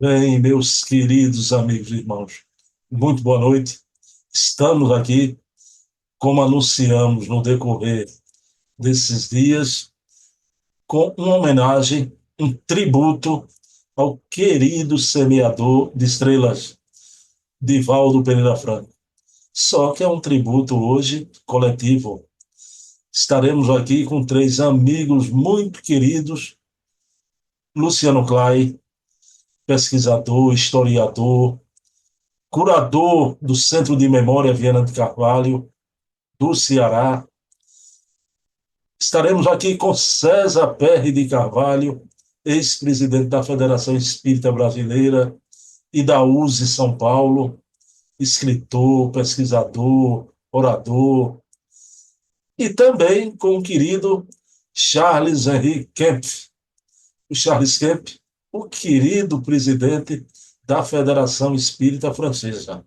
Bem, meus queridos amigos e irmãos, muito boa noite. Estamos aqui, como anunciamos no decorrer desses dias, com uma homenagem, um tributo ao querido semeador de estrelas, Divaldo Pereira Franco. Só que é um tributo hoje coletivo. Estaremos aqui com três amigos muito queridos: Luciano Clay, pesquisador, historiador, curador do Centro de Memória Viana de Carvalho, do Ceará. Estaremos aqui com César Perry de Carvalho, ex-presidente da Federação Espírita Brasileira e da USE São Paulo, escritor, pesquisador, orador, e também com o querido Charles Henri Kempf, o Charles Kempf, o querido presidente da Federação Espírita Francesa.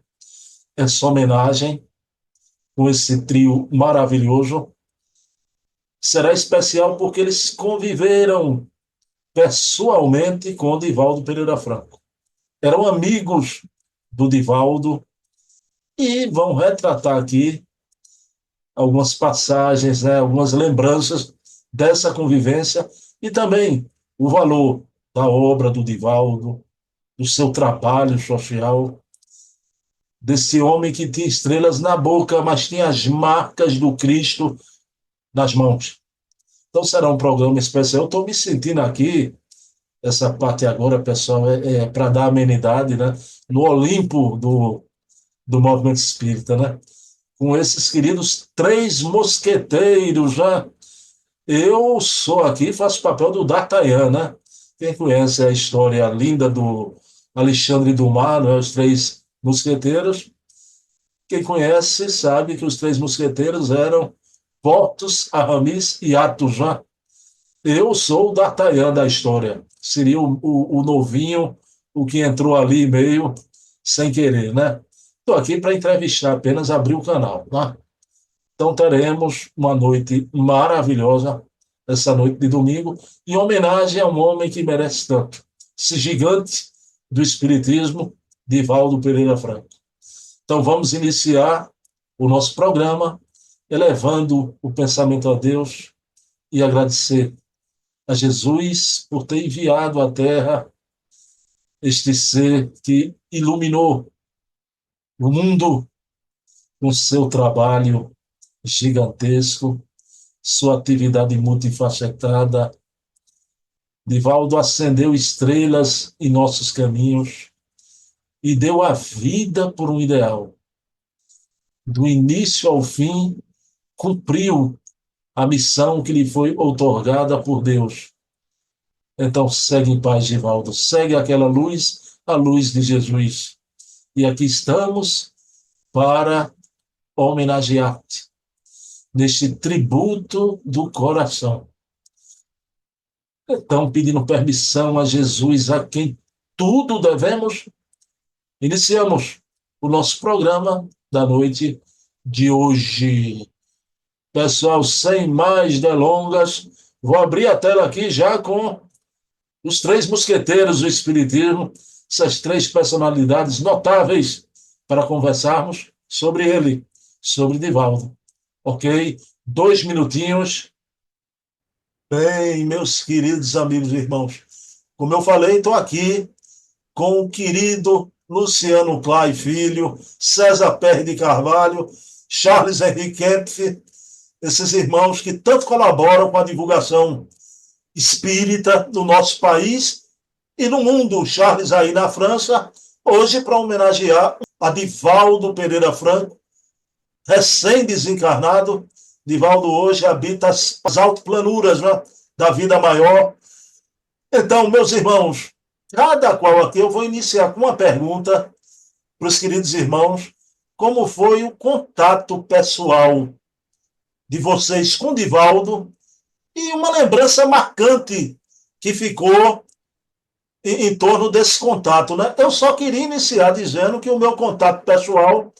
Essa homenagem com esse trio maravilhoso será especial porque eles conviveram pessoalmente com o Divaldo Pereira Franco. Eram amigos do Divaldo e vão retratar aqui algumas passagens, né, algumas lembranças dessa convivência e também o valor da obra do Divaldo, do seu trabalho social, desse homem que tinha estrelas na boca, mas tinha as marcas do Cristo nas mãos. Então será um programa especial. Eu estou me sentindo aqui, essa parte agora, pessoal, é para dar amenidade, né? No Olimpo do movimento espírita, né? Com esses queridos três mosqueteiros, né? Eu sou aqui, faço o papel do D'Artagnan, né? Quem conhece a história linda do Alexandre Dumas, né? Os três mosqueteiros, quem conhece sabe que os três mosqueteiros eram Portos, Aramis e Athos, né? Eu sou o D'Artagnan da história. Seria o novinho, o que entrou ali meio sem querer, né? Estou aqui para entrevistar, apenas abrir o canal, né? Então teremos uma noite maravilhosa, essa noite de domingo, em homenagem a um homem que merece tanto. Esse gigante do espiritismo, Divaldo Pereira Franco. Então vamos iniciar o nosso programa elevando o pensamento a Deus e agradecer a Jesus por ter enviado à Terra este ser que iluminou o mundo com seu trabalho gigantesco, sua atividade multifacetada. Divaldo acendeu estrelas em nossos caminhos e deu a vida por um ideal. Do início ao fim, cumpriu a missão que lhe foi outorgada por Deus. Então segue em paz, Divaldo, segue aquela luz, a luz de Jesus. E aqui estamos para homenagear-te neste tributo do coração. Então, pedindo permissão a Jesus, a quem tudo devemos, iniciamos o nosso programa da noite de hoje. Pessoal, sem mais delongas, vou abrir a tela aqui já com os três mosqueteiros do Espiritismo, essas três personalidades notáveis para conversarmos sobre ele, sobre Divaldo. Ok? 2 minutinhos. Bem, meus queridos amigos e irmãos, como eu falei, estou aqui com o querido Luciano Clay Filho, César Perry de Carvalho, Charles Henrique Kempf, esses irmãos que tanto colaboram com a divulgação espírita no nosso país e no mundo. Charles aí na França, hoje para homenagear a Divaldo Pereira Franco, recém-desencarnado. Divaldo hoje habita as altoplanuras, né, da vida maior. Então, meus irmãos, cada qual aqui eu vou iniciar com uma pergunta para os queridos irmãos: como foi o contato pessoal de vocês com Divaldo e uma lembrança marcante que ficou em torno desse contato, né? Eu só queria iniciar dizendo que o meu contato pessoal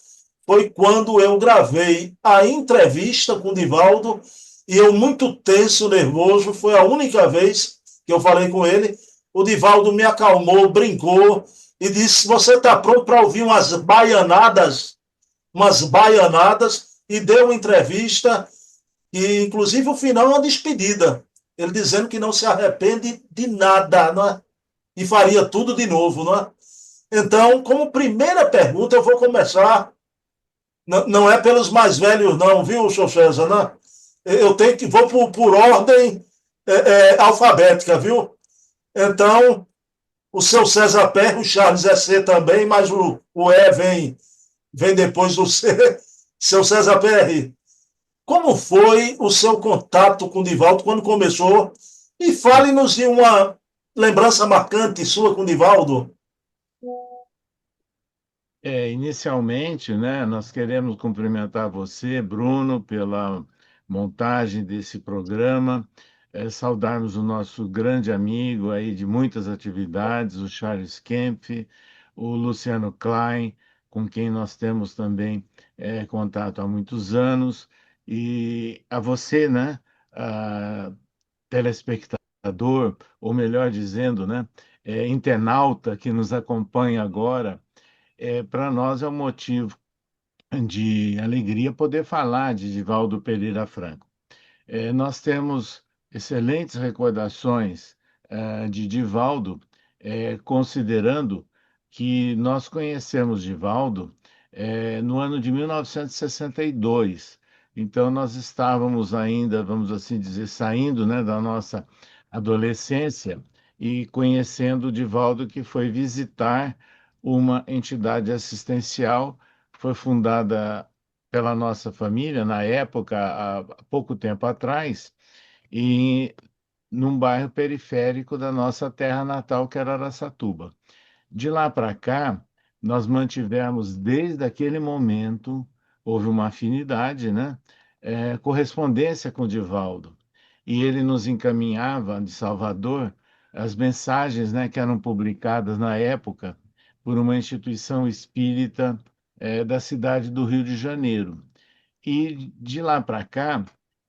foi quando eu gravei a entrevista com o Divaldo e eu muito tenso, nervoso, foi a única vez que eu falei com ele, o Divaldo me acalmou, brincou e disse: Você está pronto para ouvir umas baianadas? Umas baianadas, e deu uma entrevista, e inclusive o final é uma despedida. Ele dizendo que não se arrepende de nada, não é? E faria tudo de novo, não é? Então, como primeira pergunta, eu vou começar. Não, não é pelos mais velhos, não, viu, senhor César? Né? Eu tenho que vou por ordem alfabética, viu? Então, o seu César Perro, o Charles é C também, mas o E vem depois do C. Seu César Perry, como foi o seu contato com o Divaldo quando começou? E fale-nos de uma lembrança marcante sua com o Divaldo. Inicialmente, né, nós queremos cumprimentar você, Bruno, pela montagem desse programa, saudarmos o nosso grande amigo aí de muitas atividades, o Charles Kempf, o Luciano Klein, com quem nós temos também contato há muitos anos, e a você, né, a telespectador, ou melhor dizendo, né, internauta que nos acompanha agora. Para nós é um motivo de alegria poder falar de Divaldo Pereira Franco. Nós temos excelentes recordações de Divaldo, considerando que nós conhecemos Divaldo no ano de 1962. Então, nós estávamos ainda, vamos assim dizer, saindo, né, da nossa adolescência e conhecendo Divaldo, que foi visitar uma entidade assistencial, foi fundada pela nossa família, na época, há pouco tempo atrás, e num bairro periférico da nossa terra natal, que era Araçatuba. De lá para cá, nós mantivemos desde aquele momento, houve uma afinidade, né? Correspondência com o Divaldo. E ele nos encaminhava de Salvador as mensagens, né, que eram publicadas na época por uma instituição espírita, da cidade do Rio de Janeiro. E de lá para cá,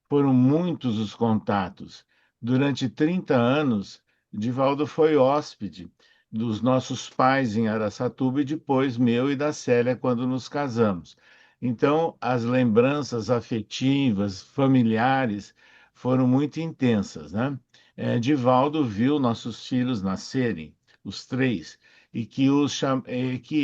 foram muitos os contatos. Durante 30 anos, Divaldo foi hóspede dos nossos pais em Araçatuba e depois meu e da Célia quando nos casamos. Então, as lembranças afetivas, familiares, foram muito intensas, né? Divaldo viu nossos filhos nascerem, os três, e que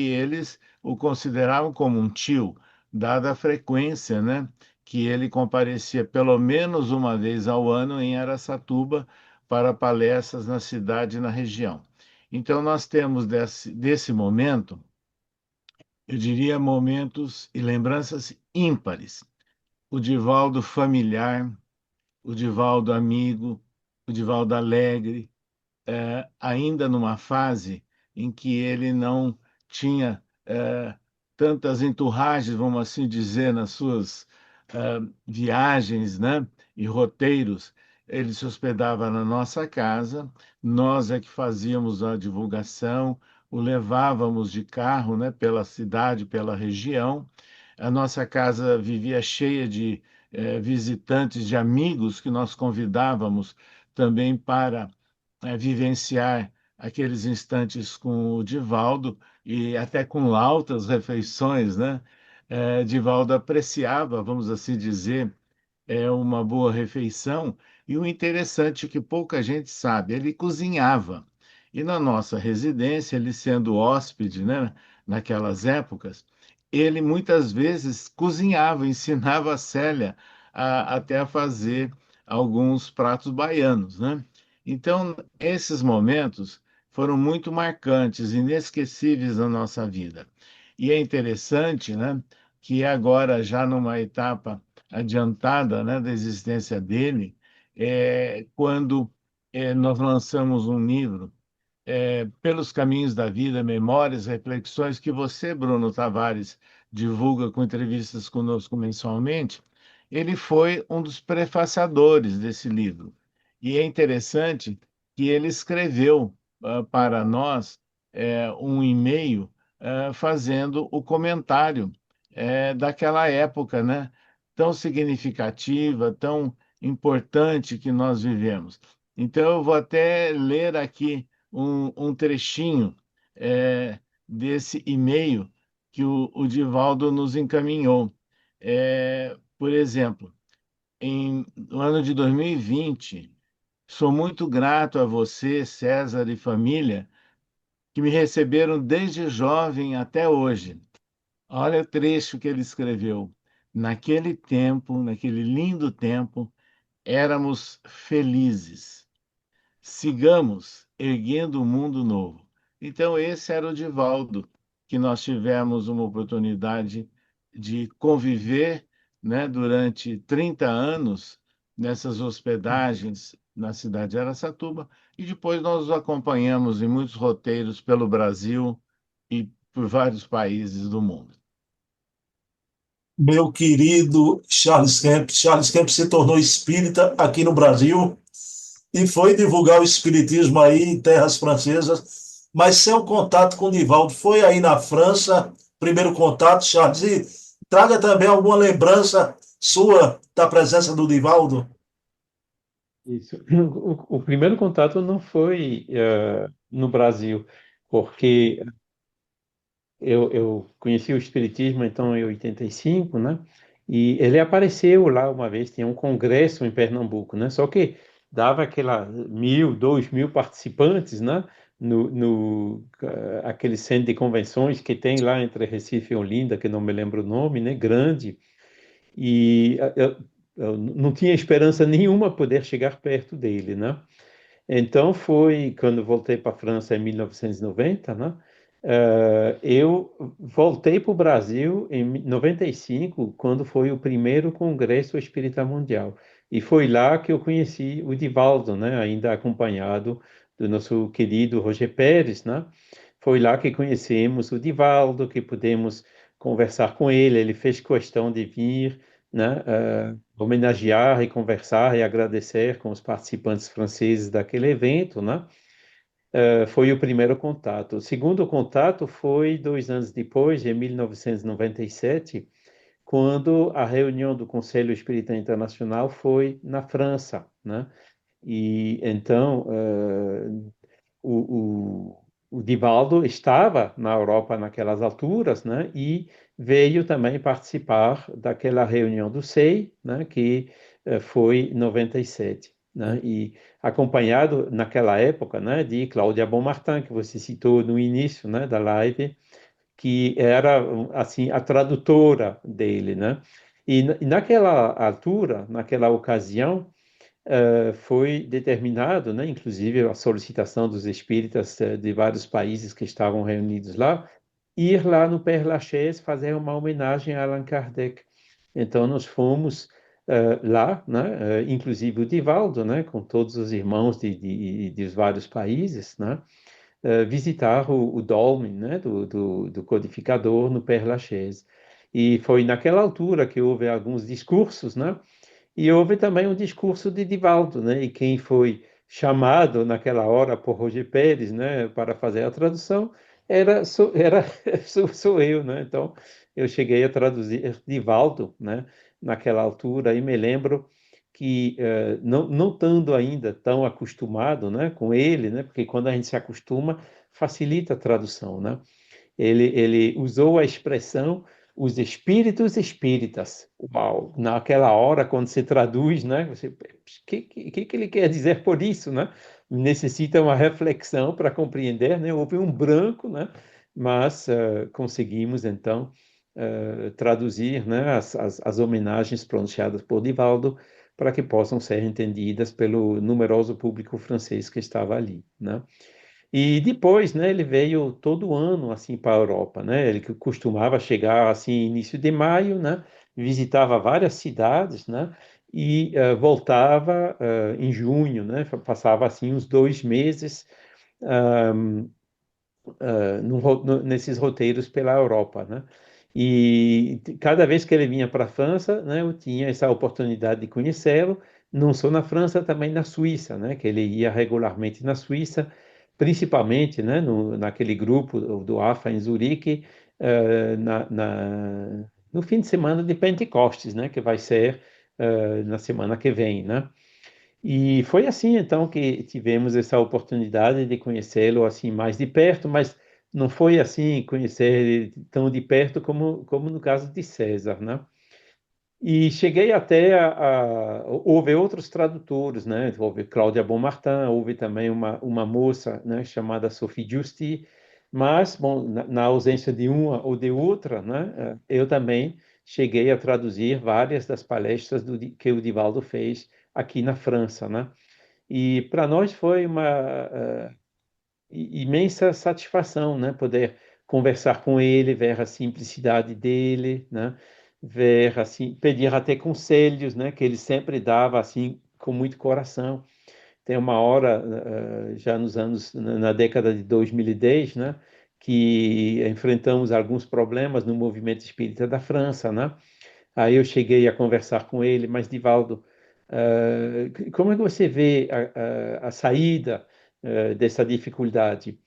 eles o consideravam como um tio, dada a frequência, né, que ele comparecia pelo menos uma vez ao ano em Araçatuba para palestras na cidade e na região. Então, nós temos desse momento, eu diria, momentos e lembranças ímpares. O Divaldo familiar, o Divaldo amigo, o Divaldo alegre, ainda numa fase em que ele não tinha tantas enturragens, vamos assim dizer, nas suas viagens, né, e roteiros. Ele se hospedava na nossa casa, nós é que fazíamos a divulgação, o levávamos de carro, né, pela cidade, pela região. A nossa casa vivia cheia de visitantes, de amigos que nós convidávamos também para vivenciar aqueles instantes com o Divaldo e até com altas refeições, né? Divaldo apreciava, vamos assim dizer, uma boa refeição. E o interessante é que pouca gente sabe, ele cozinhava. E na nossa residência, ele sendo hóspede, né, naquelas épocas, ele muitas vezes cozinhava, ensinava a Célia até a fazer alguns pratos baianos, né? Então, esses momentos foram muito marcantes, inesquecíveis na nossa vida. E é interessante, né, que agora, já numa etapa adiantada, né, da existência dele, quando nós lançamos um livro, Pelos Caminhos da Vida, Memórias, Reflexões, que você, Bruno Tavares, divulga com entrevistas conosco mensalmente. Ele foi um dos prefaciadores desse livro. E é interessante que ele escreveu para nós um e-mail fazendo o comentário daquela época, né? Tão significativa, tão importante que nós vivemos. Então, eu vou até ler aqui um trechinho desse e-mail que o Divaldo nos encaminhou. Por exemplo, no ano de 2020, sou muito grato a você, César e família, que me receberam desde jovem até hoje. Olha o trecho que ele escreveu. Naquele tempo, naquele lindo tempo, éramos felizes. Sigamos erguendo um mundo novo. Então, esse era o Divaldo, que nós tivemos uma oportunidade de conviver, né, durante 30 anos nessas hospedagens na cidade de Araçatuba, e depois nós o acompanhamos em muitos roteiros pelo Brasil e por vários países do mundo. Meu querido Charles Kemp se tornou espírita aqui no Brasil e foi divulgar o espiritismo aí em terras francesas, mas seu contato com o Divaldo foi aí na França, primeiro contato, Charles, e traga também alguma lembrança sua da presença do Divaldo. Isso. O primeiro contato não foi no Brasil, porque eu conheci o Espiritismo então em 85, né? E ele apareceu lá uma vez, tinha um congresso em Pernambuco, né? Só que dava aquela 1.000, 2.000 participantes, né? Aquele centro de convenções que tem lá entre Recife e Olinda, que não me lembro o nome, né? Grande. E eu não tinha esperança nenhuma poder chegar perto dele, né? Então foi quando voltei para a França em 1990, né? Eu voltei para o Brasil em 95, quando foi o primeiro Congresso Espírita Mundial. E foi lá que eu conheci o Divaldo, né? Ainda acompanhado do nosso querido Roger Pérez, né? Foi lá que conhecemos o Divaldo, que pudemos conversar com ele. Ele fez questão de vir, né? Homenagear e conversar e agradecer com os participantes franceses daquele evento, né? Foi o primeiro contato. O segundo contato foi 2 anos depois, em 1997, quando a reunião do Conselho Espírita Internacional foi na França, né? E então o Divaldo estava na Europa naquelas alturas, né? E veio também participar daquela reunião do SEI, né? Que foi em 97, né? E acompanhado naquela época, né? De Cláudia Bonmartin, que você citou no início, né? Da live, que era assim a tradutora dele, né? E naquela altura, naquela ocasião, foi determinado, né, inclusive a solicitação dos espíritas de vários países que estavam reunidos lá, ir lá no Père Lachaise fazer uma homenagem a Allan Kardec. Então nós fomos lá, né, inclusive o Divaldo, né, com todos os irmãos dos vários países, né, visitar o dolmen, né, do codificador no Père Lachaise. E foi naquela altura que houve alguns discursos, né, e houve também um discurso de Divaldo, né? E quem foi chamado naquela hora por Roger Pérez, né, para fazer a tradução, sou eu, né? Então, eu cheguei a traduzir Divaldo, né, naquela altura, e me lembro que, não estando ainda tão acostumado, né, com ele, né, porque quando a gente se acostuma, facilita a tradução, né? Ele usou a expressão os espíritos espíritas. Uau, naquela hora, quando se traduz, né? O que ele quer dizer por isso, né? Necessita uma reflexão para compreender, né? Houve um branco, né? Mas conseguimos, então, traduzir, né? As homenagens pronunciadas por Divaldo para que possam ser entendidas pelo numeroso público francês que estava ali, né? E depois, né, ele veio todo ano assim para a Europa, né? Ele que costumava chegar assim início de maio, né? Visitava várias cidades, né? E voltava em junho, né? Passava assim uns 2 meses nesses roteiros pela Europa, né? E cada vez que ele vinha para a França, né, eu tinha essa oportunidade de conhecê-lo, não só na França, também na Suíça, né, que ele ia regularmente na Suíça, principalmente, né, naquele grupo do AFA em Zurique, no fim de semana de Pentecostes, né, que vai ser na semana que vem, né? E foi assim, então, que tivemos essa oportunidade de conhecê-lo assim mais de perto, mas não foi assim conhecer ele tão de perto como no caso de César, né? E cheguei até houve outros tradutores, né? Houve Cláudia Bonmartin, houve também uma moça, né, chamada Sophie Justi, mas, bom, na ausência de uma ou de outra, né, eu também cheguei a traduzir várias das palestras que o Divaldo fez aqui na França, né? E para nós foi uma imensa satisfação, né? Poder conversar com ele, ver a simplicidade dele, né? Ver assim, pedir até conselhos, né? Que ele sempre dava assim com muito coração. Tem uma hora já nos anos na década de 2010, né? Que enfrentamos alguns problemas no movimento espírita da França, né? Aí eu cheguei a conversar com ele, mas Divaldo, como é que você vê a saída dessa dificuldade?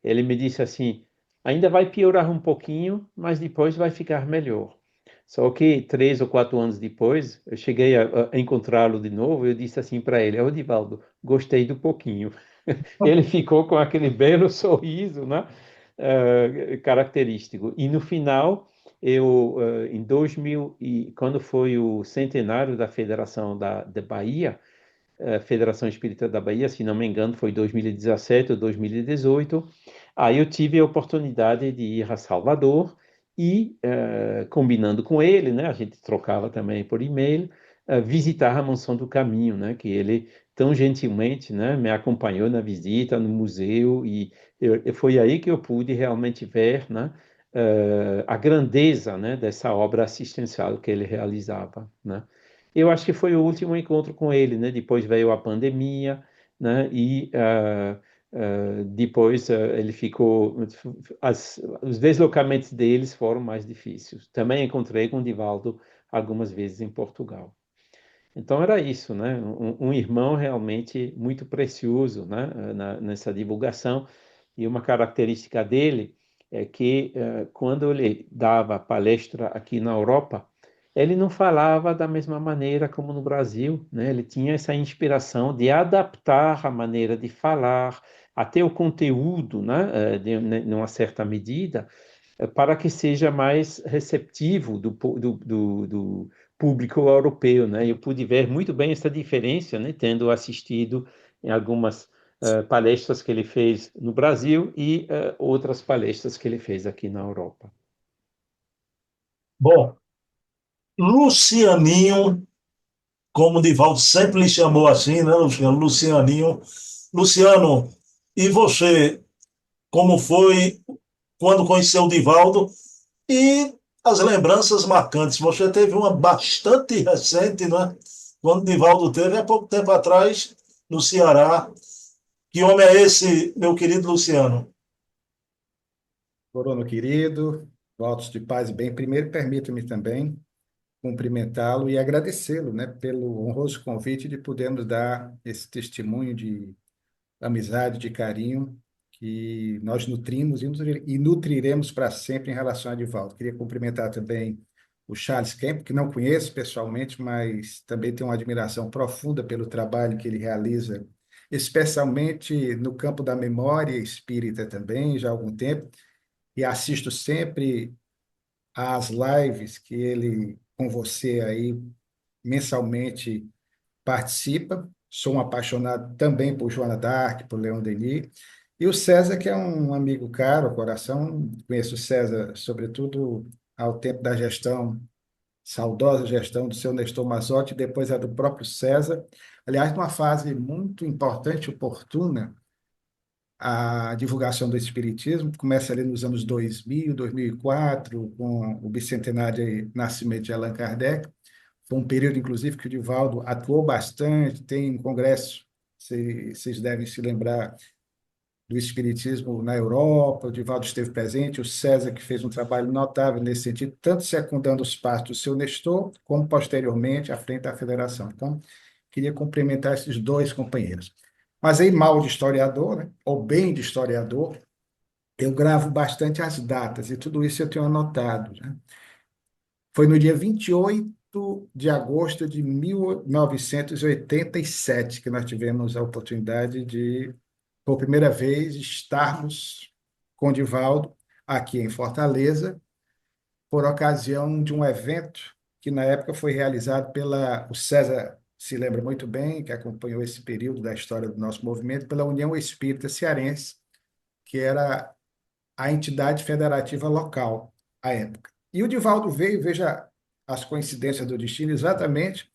Ele me disse assim: ainda vai piorar um pouquinho, mas depois vai ficar melhor. Só que 3 ou 4 anos depois, eu cheguei a encontrá-lo de novo e eu disse assim para ele: Ô Divaldo, gostei do pouquinho. Ele ficou com aquele belo sorriso, né? Característico. E no final, em 2000, quando foi o centenário da Federação da Bahia, Federação Espírita da Bahia, se não me engano, foi 2017 ou 2018. Aí eu tive a oportunidade de ir a Salvador e, combinando com ele, né, a gente trocava também por e-mail, visitar a Mansão do Caminho, né, que ele tão gentilmente, né, me acompanhou na visita no museu e foi aí que eu pude realmente ver, né, a grandeza, né, dessa obra assistencial que ele realizava, né. Eu acho que foi o último encontro com ele, né? Depois veio a pandemia, né? E depois ele ficou. Os deslocamentos deles foram mais difíceis. Também encontrei com o Divaldo algumas vezes em Portugal. Então era isso, né? Um irmão realmente muito precioso, né? Nessa divulgação. E uma característica dele é que quando ele dava palestra aqui na Europa, ele não falava da mesma maneira como no Brasil, né? Ele tinha essa inspiração de adaptar a maneira de falar, até o conteúdo, né? Numa certa medida, para que seja mais receptivo do público europeu, né? Eu pude ver muito bem essa diferença, né? Tendo assistido em algumas palestras que ele fez no Brasil e outras palestras que ele fez aqui na Europa. Bom, Lucianinho, como o Divaldo sempre lhe chamou assim, né, Luciano? Lucianinho. Luciano, e você, como foi quando conheceu o Divaldo? E as lembranças marcantes. Você teve uma bastante recente, né? Quando o Divaldo teve, há pouco tempo atrás, no Ceará. Que homem é esse, meu querido Luciano? Corono querido, votos de paz e bem. Primeiro, permita-me também cumprimentá-lo e agradecê-lo, né, pelo honroso convite de podermos dar esse testemunho de amizade, de carinho que nós nutrimos e nutriremos para sempre em relação a Divaldo. Queria cumprimentar também o Charles Kemp, que não conheço pessoalmente, mas também tenho uma admiração profunda pelo trabalho que ele realiza, especialmente no campo da memória espírita também, já há algum tempo, e assisto sempre às lives que ele, com você aí, mensalmente participa. Sou um apaixonado também por Joana d'Arc, por Leon Denis. E o César, que é um amigo caro ao coração, conheço o César, sobretudo ao tempo da gestão, saudosa gestão do seu Nestor Mazotti, depois a do próprio César. Aliás, numa fase muito importante, oportuna, a divulgação do Espiritismo, começa ali nos anos 2000, 2004, com o bicentenário de nascimento de Allan Kardec. Foi um período, inclusive, que o Divaldo atuou bastante, tem um congresso, vocês devem se lembrar, do Espiritismo na Europa, o Divaldo esteve presente, o César, que fez um trabalho notável nesse sentido, tanto secundando os passos do seu Nestor, como posteriormente à frente da Federação. Então, queria cumprimentar esses dois companheiros. Mas aí, mal de historiador, né, ou bem de historiador, eu gravo bastante as datas, e tudo isso eu tenho anotado, né? Foi no dia 28 8 de agosto de 1987, que nós tivemos a oportunidade de, por primeira vez, estarmos com o Divaldo aqui em Fortaleza, por ocasião de um evento que, na época, foi realizado pela... O César se lembra muito bem, que acompanhou esse período da história do nosso movimento, pela União Espírita Cearense, que era a entidade federativa local à época. E o Divaldo veio, veja as coincidências do destino, exatamente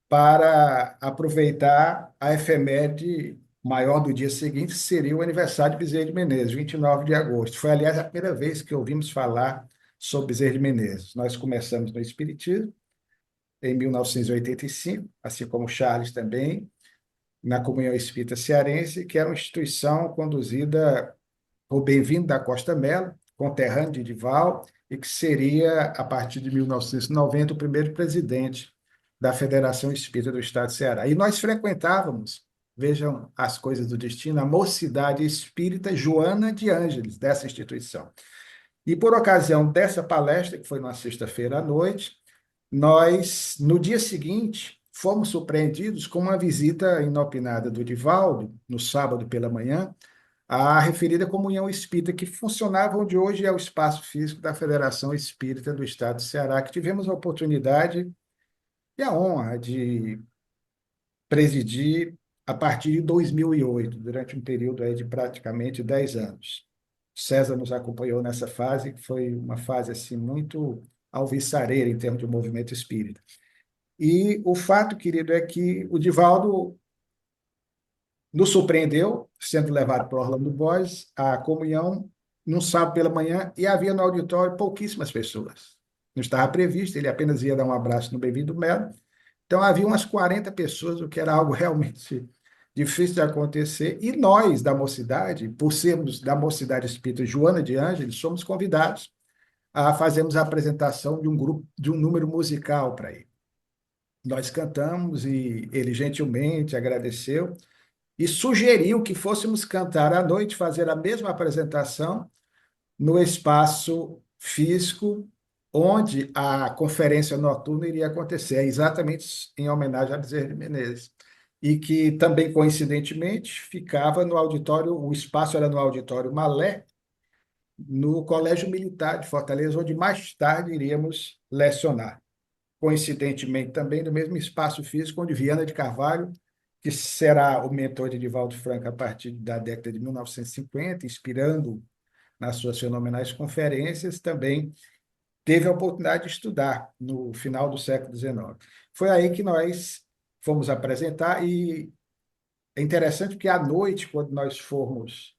para aproveitar a efeméride maior do dia seguinte, que seria o aniversário de Bezerra de Menezes, 29 de agosto. Foi, aliás, a primeira vez que ouvimos falar sobre Bezerra de Menezes. Nós começamos no Espiritismo, em 1985, assim como Charles também, na Comunhão Espírita Cearense, que era uma instituição conduzida por Bem-vindo da Costa Mello, conterrâneo de Divaldo, e que seria, a partir de 1990, o primeiro presidente da Federação Espírita do Estado de Ceará. E nós frequentávamos, vejam as coisas do destino, a Mocidade Espírita Joana de Ângeles, dessa instituição. E por ocasião dessa palestra, que foi numa sexta-feira à noite, nós, no dia seguinte, fomos surpreendidos com uma visita inopinada do Divaldo, no sábado pela manhã, à referida Comunhão Espírita, que funcionava onde hoje é o espaço físico da Federação Espírita do Estado de Ceará, que tivemos a oportunidade e a honra de presidir a partir de 2008, durante um período aí de praticamente 10 anos. César nos acompanhou nessa fase, que foi uma fase assim, muito alvissareira em termos de movimento espírita. E o fato, querido, é que o Divaldo nos surpreendeu, sendo levado para Orlando Boys, à comunhão, num sábado pela manhã, e havia no auditório pouquíssimas pessoas. Não estava previsto, ele apenas ia dar um abraço no Bem-vindo Melo. Então, havia umas 40 pessoas, o que era algo realmente difícil de acontecer. E nós, da Mocidade, por sermos da Mocidade Espírita Joana de Ângeles, somos convidados a fazermos a apresentação de um grupo, de um número musical para ele. Nós cantamos e ele gentilmente agradeceu e sugeriu que fôssemos cantar à noite, fazer a mesma apresentação no espaço físico onde a conferência noturna iria acontecer, exatamente em homenagem a Bezerra de Menezes. E que também, coincidentemente, ficava no auditório, o espaço era no auditório Malé, no Colégio Militar de Fortaleza, onde mais tarde iríamos lecionar. Coincidentemente, também no mesmo espaço físico onde Viana de Carvalho, que será o mentor de Divaldo Franco a partir da década de 1950, inspirando nas suas fenomenais conferências, também teve a oportunidade de estudar no final do século XIX. Foi aí que nós fomos apresentar, e é interessante porque à noite, quando nós fomos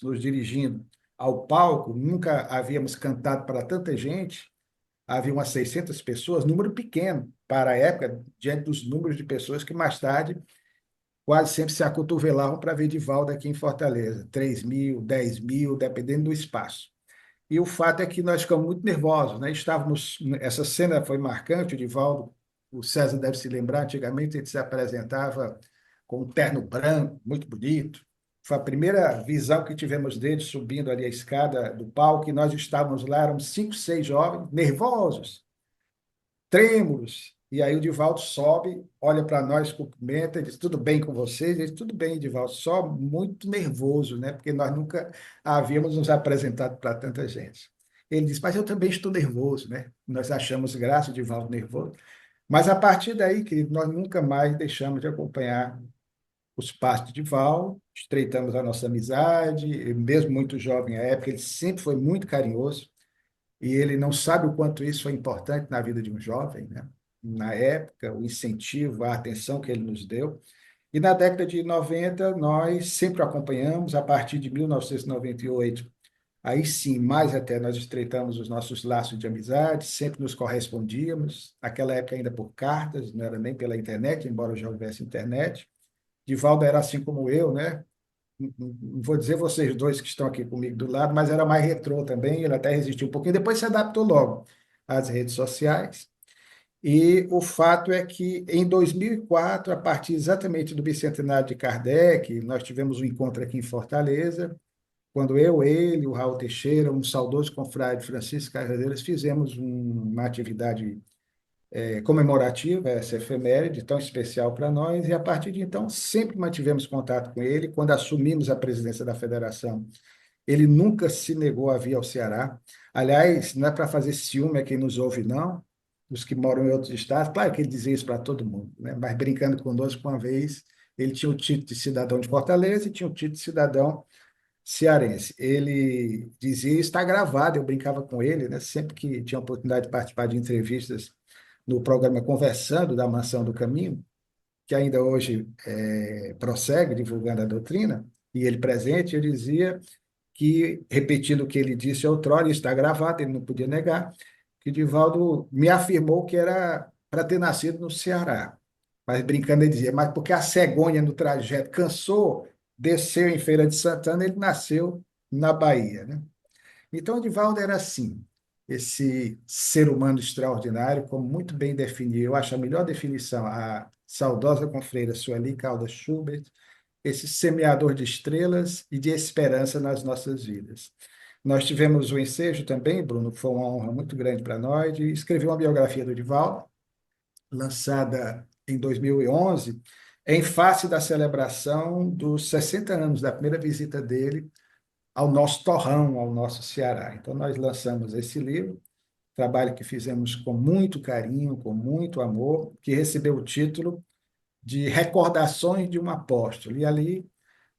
nos dirigindo ao palco, nunca havíamos cantado para tanta gente, havia umas 600 pessoas, número pequeno para a época, diante dos números de pessoas que mais tarde quase sempre se acotovelavam para ver Divaldo aqui em Fortaleza, 3.000, 10.000, dependendo do espaço. E o fato é que nós ficamos muito nervosos, né? Essa cena foi marcante, o Divaldo, o César deve se lembrar, antigamente ele se apresentava com um terno branco, muito bonito. Foi a primeira visão que tivemos dele subindo ali a escada do palco, e nós estávamos lá, éramos 5, 6 jovens, nervosos, trêmulos. E aí o Divaldo sobe, olha para nós, cumprimenta, diz, tudo bem com vocês? Ele diz, tudo bem, Divaldo, só muito nervoso, né? Porque nós nunca havíamos nos apresentado para tanta gente. Ele diz, mas eu também estou nervoso, né? Nós achamos graça o Divaldo nervoso. Mas a partir daí, querido, nós nunca mais deixamos de acompanhar os passos de Divaldo, estreitamos a nossa amizade, mesmo muito jovem à época, ele sempre foi muito carinhoso, e ele não sabe o quanto isso foi importante na vida de um jovem, né? Na época, o incentivo, a atenção que ele nos deu. E na década de 90, nós sempre o acompanhamos, a partir de 1998, aí sim, mais até, nós estreitamos os nossos laços de amizade, sempre nos correspondíamos, naquela época ainda por cartas, não era nem pela internet, embora já houvesse internet. Divaldo era assim como eu, né? Não vou dizer vocês dois que estão aqui comigo do lado, mas era mais retrô também, ele até resistiu um pouquinho, depois se adaptou logo às redes sociais. E o fato é que, em 2004, a partir exatamente do bicentenário de Kardec, nós tivemos um encontro aqui em Fortaleza, quando eu, ele, o Raul Teixeira, um saudoso confrade Francisco Carreiras, fizemos uma atividade comemorativa, essa efeméride tão especial para nós, e a partir de então sempre mantivemos contato com ele. Quando assumimos a presidência da federação, ele nunca se negou a vir ao Ceará. Aliás, não é para fazer ciúme a quem nos ouve, não, os que moram em outros estados. Claro que ele dizia isso para todo mundo, né? Mas brincando conosco, uma vez, ele tinha o título de cidadão de Fortaleza e tinha o título de cidadão cearense. Ele dizia, isso está gravado, eu brincava com ele, né? Sempre que tinha a oportunidade de participar de entrevistas no programa Conversando, da Mansão do Caminho, que ainda hoje prossegue divulgando a doutrina, e ele presente, eu dizia que, repetindo o que ele disse outrora, e está gravado, ele não podia negar, que Divaldo me afirmou que era para ter nascido no Ceará. Mas brincando, ele dizia, mas porque a cegonha no trajeto cansou, desceu em Feira de Santana, ele nasceu na Bahia, né? Então, Divaldo era assim, esse ser humano extraordinário, como muito bem definiu, eu acho a melhor definição, a saudosa confreira Sueli Caldas Schubert, esse semeador de estrelas e de esperança nas nossas vidas. Nós tivemos o ensejo também, Bruno, que foi uma honra muito grande para nós, de escrever uma biografia do Divaldo, lançada em 2011, em face da celebração dos 60 anos da primeira visita dele ao nosso torrão, ao nosso Ceará. Então, nós lançamos esse livro, trabalho que fizemos com muito carinho, com muito amor, que recebeu o título de Recordações de um Apóstolo. E ali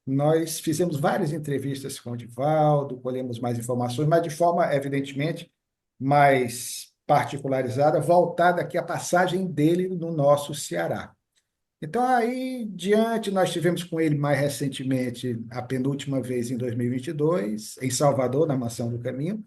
nós fizemos várias entrevistas com o Divaldo, colhemos mais informações, mas de forma, evidentemente, mais particularizada, voltada aqui à passagem dele no nosso Ceará. Então, aí, diante, nós tivemos com ele mais recentemente, a penúltima vez em 2022, em Salvador, na Mansão do Caminho,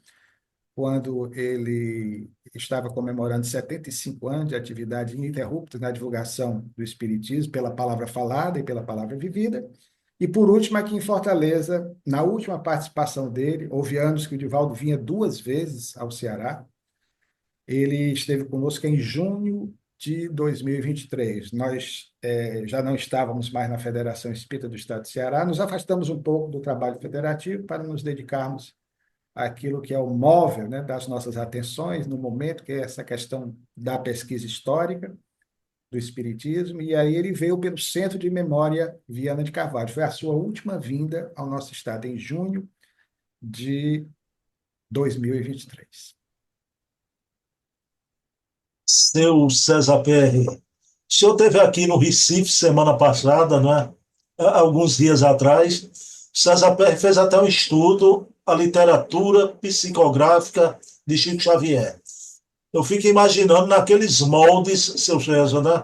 quando ele estava comemorando 75 anos de atividade ininterrupta na divulgação do Espiritismo, pela palavra falada e pela palavra vivida. E, por último, aqui em Fortaleza, na última participação dele, houve anos que o Divaldo vinha 2 vezes ao Ceará. Ele esteve conosco em junho de 2023. Nós já não estávamos mais na Federação Espírita do Estado de Ceará, nos afastamos um pouco do trabalho federativo para nos dedicarmos àquilo que é o móvel, né, das nossas atenções no momento, que é essa questão da pesquisa histórica do Espiritismo, e aí ele veio pelo Centro de Memória Viana de Carvalho. Foi a sua última vinda ao nosso estado, em junho de 2023. Seu César PR, o senhor esteve aqui no Recife semana passada, né? Alguns dias atrás. O César PR fez até um estudo, a literatura psicográfica de Chico Xavier. Eu fico imaginando naqueles moldes, seu César, né?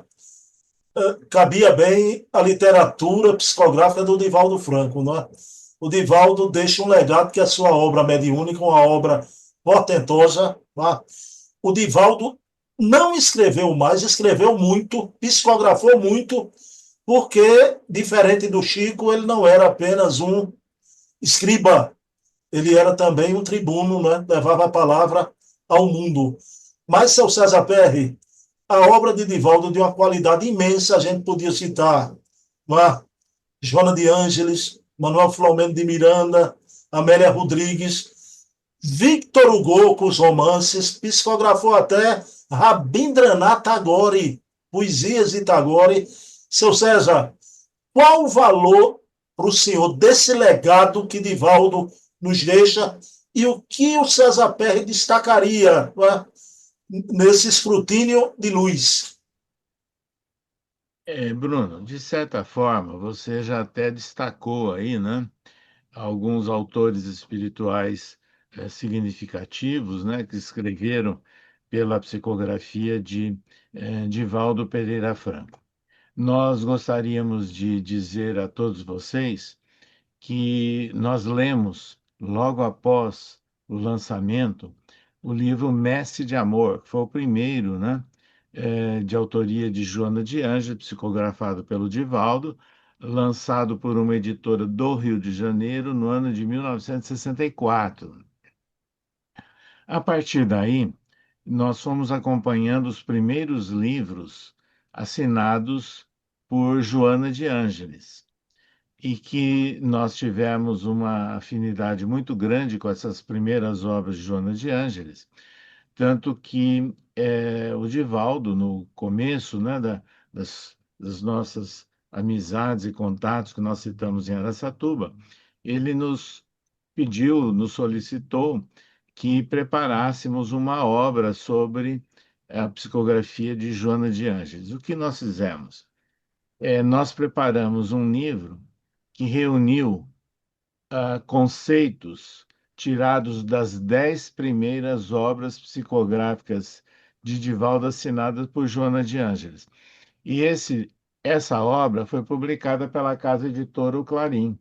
Cabia bem a literatura psicográfica do Divaldo Franco, né? O Divaldo deixa um legado que é a sua obra mediúnica, uma obra portentosa, né? O Divaldo não escreveu mais, escreveu muito, psicografou muito, porque, diferente do Chico, ele não era apenas um escriba, ele era também um tribuno, né? Levava a palavra ao mundo. Mas, seu César Perry, a obra de Divaldo de uma qualidade imensa, a gente podia citar, né? Joana de Ângeles, Manuel Filomeno de Miranda, Amélia Rodrigues, Victor Hugo com os romances, psicografou até Rabindranath Tagore, poesias de Tagore. Seu César, qual o valor para o senhor desse legado que Divaldo nos deixa e o que o César Perry destacaria, né, nesse escrutínio de luz? Bruno, de certa forma, você já até destacou aí, né, alguns autores espirituais significativos, né, que escreveram pela psicografia de Divaldo Pereira Franco. Nós gostaríamos de dizer a todos vocês que nós lemos, logo após o lançamento, o livro Mestre de Amor, que foi o primeiro, né, de autoria de Joana de Ângeles, psicografado pelo Divaldo, lançado por uma editora do Rio de Janeiro no ano de 1964. A partir daí, nós fomos acompanhando os primeiros livros assinados por Joana de Ângeles e que nós tivemos uma afinidade muito grande com essas primeiras obras de Joana de Ângeles, tanto que o Divaldo, no começo, né, das nossas amizades e contatos que nós citamos em Araçatuba, ele nos pediu, nos solicitou que preparássemos uma obra sobre a psicografia de Joana de Ângeles. O que nós fizemos? Nós preparamos um livro que reuniu conceitos tirados das 10 primeiras obras psicográficas de Divaldo assinadas por Joana de Ângeles. E essa obra foi publicada pela Casa Editora O Clarim,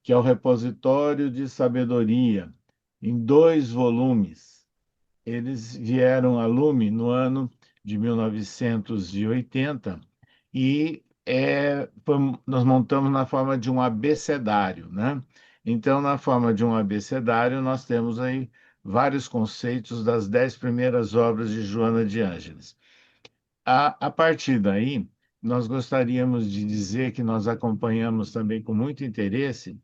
que é o Repositório de Sabedoria, em 2 volumes. Eles vieram a lume no ano de 1980 e nós montamos na forma de um abecedário, né? Então, na forma de um abecedário, nós temos aí vários conceitos das 10 primeiras obras de Joana de Ângeles. A partir daí, nós gostaríamos de dizer que nós acompanhamos também com muito interesse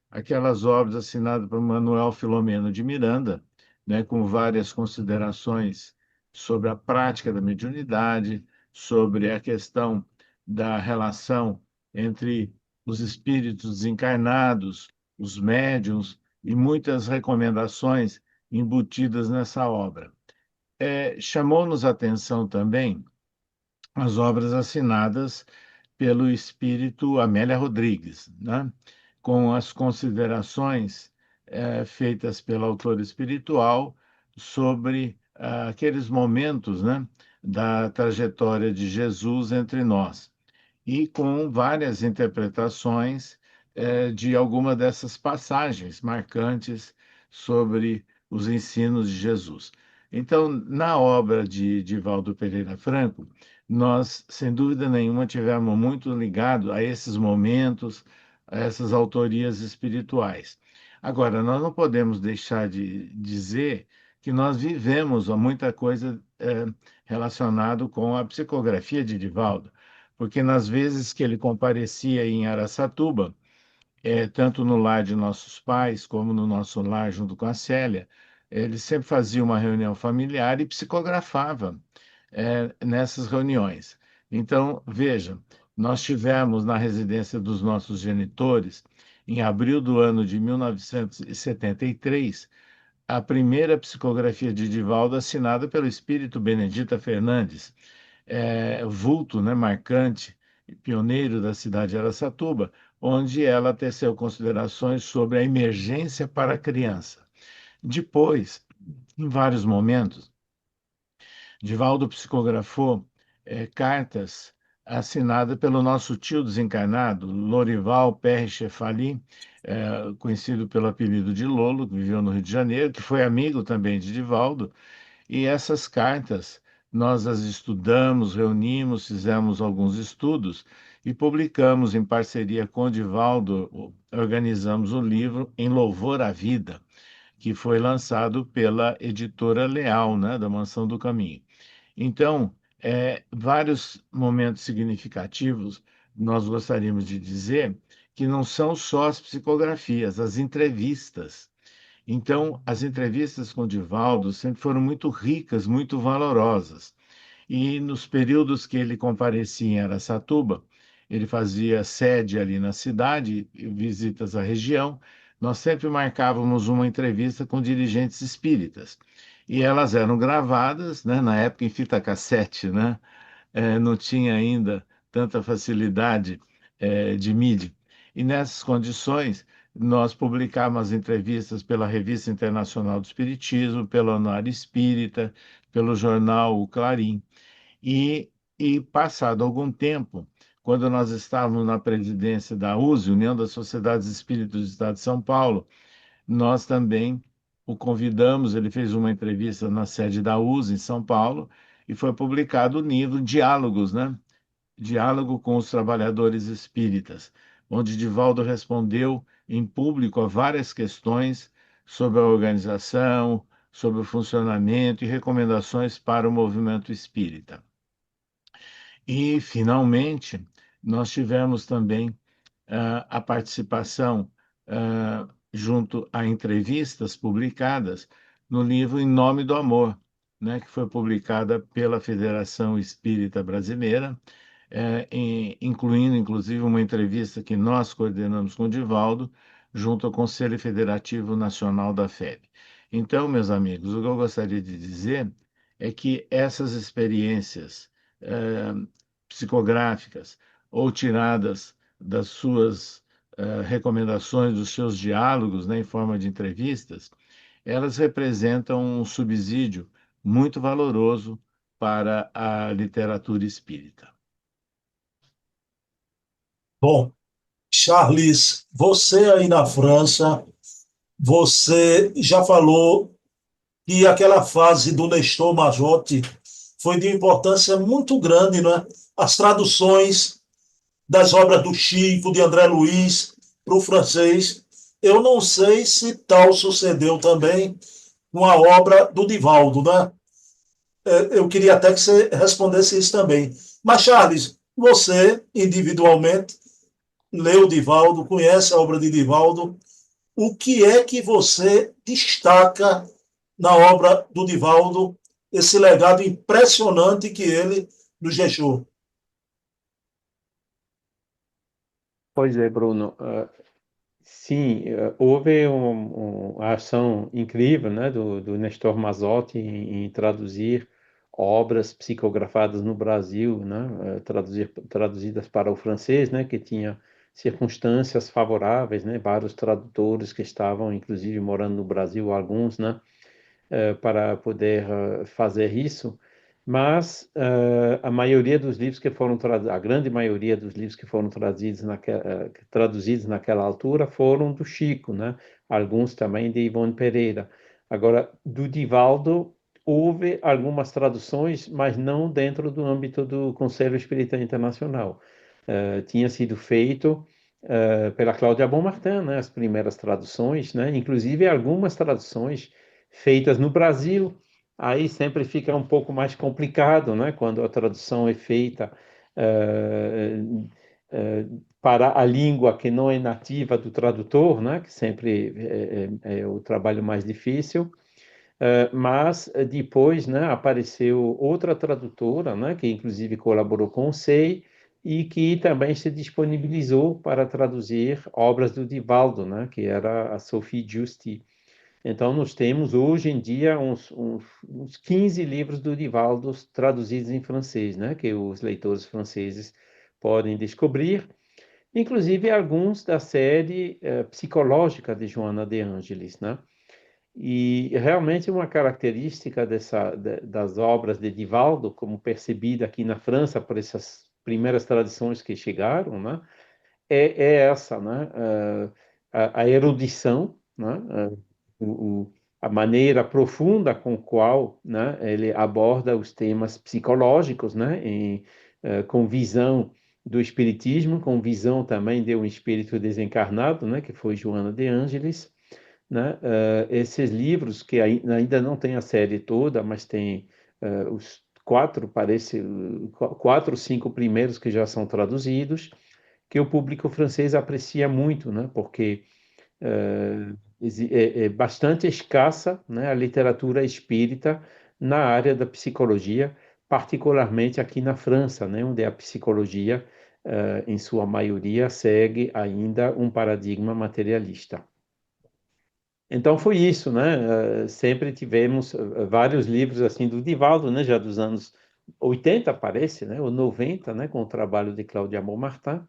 aquelas obras assinadas por Manuel Filomeno de Miranda, né, com várias considerações sobre a prática da mediunidade, sobre a questão da relação entre os espíritos desencarnados, os médiuns, e muitas recomendações embutidas nessa obra. Chamou-nos a atenção também as obras assinadas pelo espírito Amélia Rodrigues, né? Com as considerações feitas pelo autor espiritual sobre aqueles momentos, né, da trajetória de Jesus entre nós, e com várias interpretações de alguma dessas passagens marcantes sobre os ensinos de Jesus. Então, na obra de Divaldo Pereira Franco, nós, sem dúvida nenhuma, tivemos muito ligado a esses momentos, a essas autorias espirituais. Agora, nós não podemos deixar de dizer que nós vivemos muita coisa relacionada com a psicografia de Divaldo, porque nas vezes que ele comparecia em Araçatuba, tanto no lar de nossos pais, como no nosso lar junto com a Célia, ele sempre fazia uma reunião familiar e psicografava nessas reuniões. Então, veja, nós tivemos na residência dos nossos genitores, em abril do ano de 1973, a primeira psicografia de Divaldo assinada pelo espírito Benedita Fernandes, vulto, né, marcante, pioneiro da cidade de Araçatuba, onde ela teceu considerações sobre a emergência para a criança. Depois, em vários momentos, Divaldo psicografou cartas assinadas pelo nosso tio desencarnado, Lorival Perry Chefali, conhecido pelo apelido de Lolo, que viveu no Rio de Janeiro, que foi amigo também de Divaldo, e essas cartas nós as estudamos, reunimos, fizemos alguns estudos e publicamos em parceria com o Divaldo, organizamos o livro Em Louvor à Vida, que foi lançado pela editora Leal, né, da Mansão do Caminho. Então, vários momentos significativos, nós gostaríamos de dizer que não são só as psicografias, as entrevistas. Então, as entrevistas com Divaldo sempre foram muito ricas, muito valorosas. E nos períodos que ele comparecia em Araçatuba, ele fazia sede ali na cidade, visitas à região, nós sempre marcávamos uma entrevista com dirigentes espíritas. E elas eram gravadas, né, na época em fita cassete, né? Não tinha ainda tanta facilidade de mídia. E nessas condições, nós publicávamos as entrevistas pela Revista Internacional do Espiritismo, pelo Anuário Espírita, pelo jornal O Clarim. E passado algum tempo, quando nós estávamos na presidência da USE, União das Sociedades Espíritas do Estado de São Paulo, nós também o convidamos, ele fez uma entrevista na sede da USE, em São Paulo, e foi publicado o livro Diálogos, né? Diálogo com os Trabalhadores Espíritas, onde Divaldo respondeu em público a várias questões sobre a organização, sobre o funcionamento e recomendações para o movimento espírita. E, finalmente, nós tivemos também a participação junto a entrevistas publicadas no livro Em Nome do Amor, né, que foi publicada pela Federação Espírita Brasileira, incluindo, inclusive, uma entrevista que nós coordenamos com o Divaldo, junto ao Conselho Federativo Nacional da FEB. Então, meus amigos, o que eu gostaria de dizer é que essas experiências psicográficas ou tiradas das suas recomendações, dos seus diálogos, né, em forma de entrevistas, elas representam um subsídio muito valoroso para a literatura espírita. Bom, Charles, você aí na França, você já falou que aquela fase do Nestor Majotti foi de importância muito grande, não é? As traduções das obras do Chico, de André Luiz, para o francês. Eu não sei se tal sucedeu também com a obra do Divaldo, né? Eu queria até que você respondesse isso também. Mas, Charles, você, individualmente, leu Divaldo, conhece a obra de Divaldo. O que é que você destaca na obra do Divaldo, esse legado impressionante que ele nos deixou? Pois é, Bruno. Sim, houve uma ação incrível, né, do Nestor Mazotti em traduzir obras psicografadas no Brasil, né, traduzidas para o francês, né, que tinha circunstâncias favoráveis, né, vários tradutores que estavam, inclusive, morando no Brasil, alguns, né, para poder fazer isso, mas a maioria dos livros que foram a grande maioria dos livros que foram traduzidos naquela altura foram do Chico, né? Alguns também de Ivone Pereira. Agora, do Divaldo houve algumas traduções, mas não dentro do âmbito do Conselho Espírita Internacional. Tinha sido feito pela Cláudia Bonmartin, né? As primeiras traduções, né? Inclusive algumas traduções feitas no Brasil, aí sempre fica um pouco mais complicado, né? Quando a tradução é feita para a língua que não é nativa do tradutor, né? Que sempre é o trabalho mais difícil. Mas depois, né, apareceu outra tradutora, né, que inclusive colaborou com o SEI e que também se disponibilizou para traduzir obras do Divaldo, né, que era a Sophie Justi. Então, nós temos hoje em dia uns 15 livros do Divaldo traduzidos em francês, né, que os leitores franceses podem descobrir, inclusive alguns da série psicológica de Joana de Ângelis, né? E realmente uma característica das obras de Divaldo, como percebida aqui na França por essas primeiras traduções que chegaram, né, é essa, né, a erudição, né, a maneira profunda com qual, né, ele aborda os temas psicológicos, né, com visão do espiritismo, com visão também de um espírito desencarnado, né, que foi Joana de Ângelis, né? Esses livros que ainda não tem a série toda, mas tem os quatro, cinco primeiros que já são traduzidos, que o público francês aprecia muito, né? Porque é bastante escassa, né, a literatura espírita na área da psicologia, particularmente aqui na França, né, onde a psicologia, em sua maioria, segue ainda um paradigma materialista. Então foi isso, né? Sempre tivemos vários livros assim do Divaldo, né? Já dos anos 80, parece, né? Ou 90, né? Com o trabalho de Cláudia Bonmartin.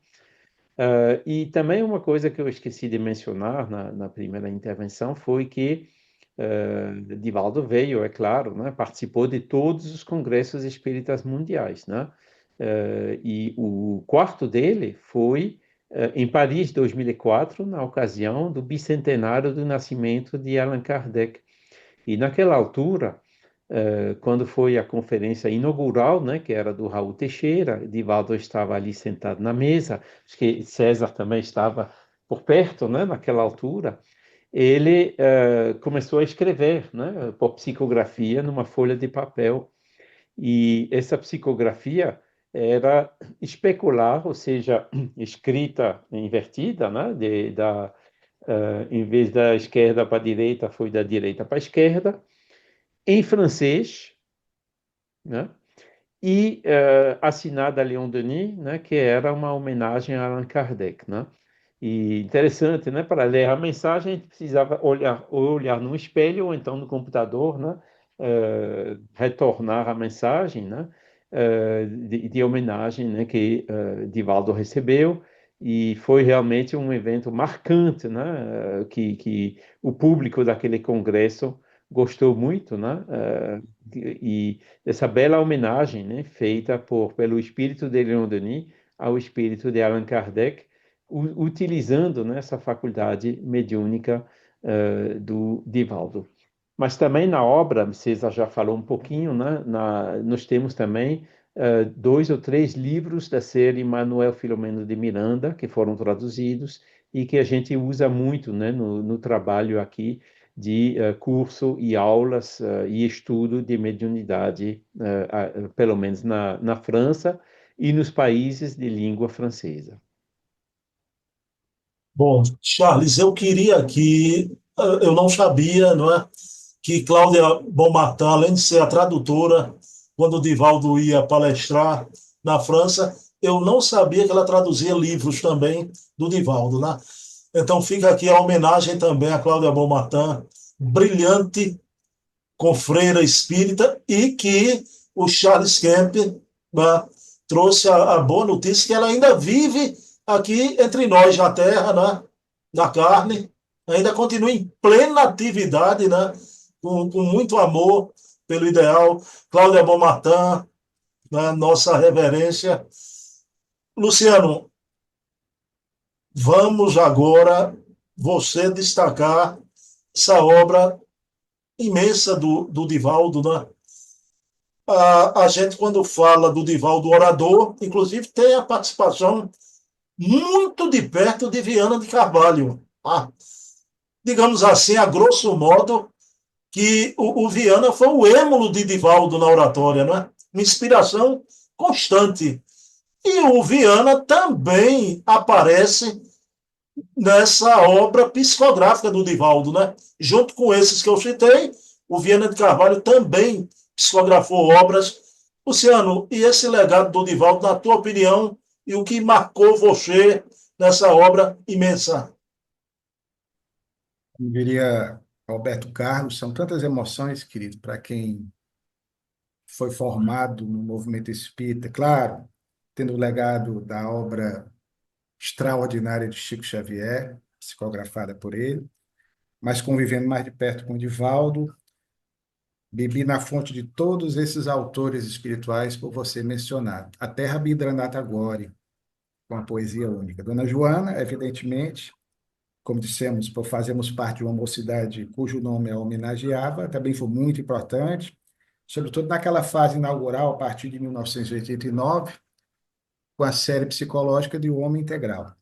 E também uma coisa que eu esqueci de mencionar na primeira intervenção foi que Divaldo veio, é claro, né? Participou de todos os congressos espíritas mundiais, né? E o quarto dele foi em Paris, 2004, na ocasião do bicentenário do nascimento de Allan Kardec. E naquela altura, quando foi a conferência inaugural, né, que era do Raul Teixeira, Divaldo estava ali sentado na mesa, acho que César também estava por perto, né, naquela altura, ele começou a escrever, né, por psicografia, numa folha de papel. E essa psicografia era especular, ou seja, escrita invertida, né, em vez da esquerda para a direita, foi da direita para a esquerda, em francês, né? E assinada Leon Denis, né, que era uma homenagem a Allan Kardec, né? E interessante, né? Para ler a mensagem, a gente precisava olhar no espelho ou então no computador, né? Retornar a mensagem, né? De homenagem, né? Que Divaldo recebeu. E foi realmente um evento marcante, né? Que o público daquele congresso gostou muito, né? E essa bela homenagem, né? Feita pelo espírito de Leon Denis ao espírito de Allan Kardec, utilizando, né, essa faculdade mediúnica do Divaldo. Mas também na obra, César já falou um pouquinho, né, nós temos também 2 ou 3 livros da série Manuel Filomeno de Miranda, que foram traduzidos e que a gente usa muito, né, no trabalho aqui de curso e aulas e estudo de mediunidade, pelo menos na França e nos países de língua francesa. Bom, Charles, eu queria aqui, eu não sabia, não é, que Cláudia Bonmatí, além de ser a tradutora, quando o Divaldo ia palestrar na França, eu não sabia que ela traduzia livros também do Divaldo, né? Então fica aqui a homenagem também a Cláudia Bonmatí, brilhante confreira espírita, e que o Charles Kemp, né, trouxe a boa notícia que ela ainda vive aqui entre nós na terra, né, na carne, ainda continua em plena atividade, né, com muito amor pelo ideal. Cláudia Bonmatí, né, nossa reverência. Luciano, vamos agora você destacar essa obra imensa do Divaldo, né? A gente, quando fala do Divaldo Orador, inclusive tem a participação muito de perto de Viana de Carvalho. Digamos assim, a grosso modo, que o Viana foi o êmulo de Divaldo na oratória, não é? Uma inspiração constante. E o Viana também aparece nessa obra psicográfica do Divaldo, né? Junto com esses que eu citei, o Viana de Carvalho também psicografou obras. Luciano, e esse legado do Divaldo, na tua opinião, e o que marcou você nessa obra imensa? Eu diria Roberto Carlos, são tantas emoções, querido, para quem foi formado no movimento espírita, claro, tendo o legado da obra extraordinária de Chico Xavier, psicografada por ele, mas convivendo mais de perto com o Divaldo, bebi na fonte de todos esses autores espirituais por você mencionado. A Terra Bidranata Gore, com a poesia única. Dona Joana, evidentemente, como dissemos, por fazermos parte de uma mocidade cujo nome a homenageava, também foi muito importante, sobretudo naquela fase inaugural, a partir de 1989, com a série psicológica de O Homem Integral.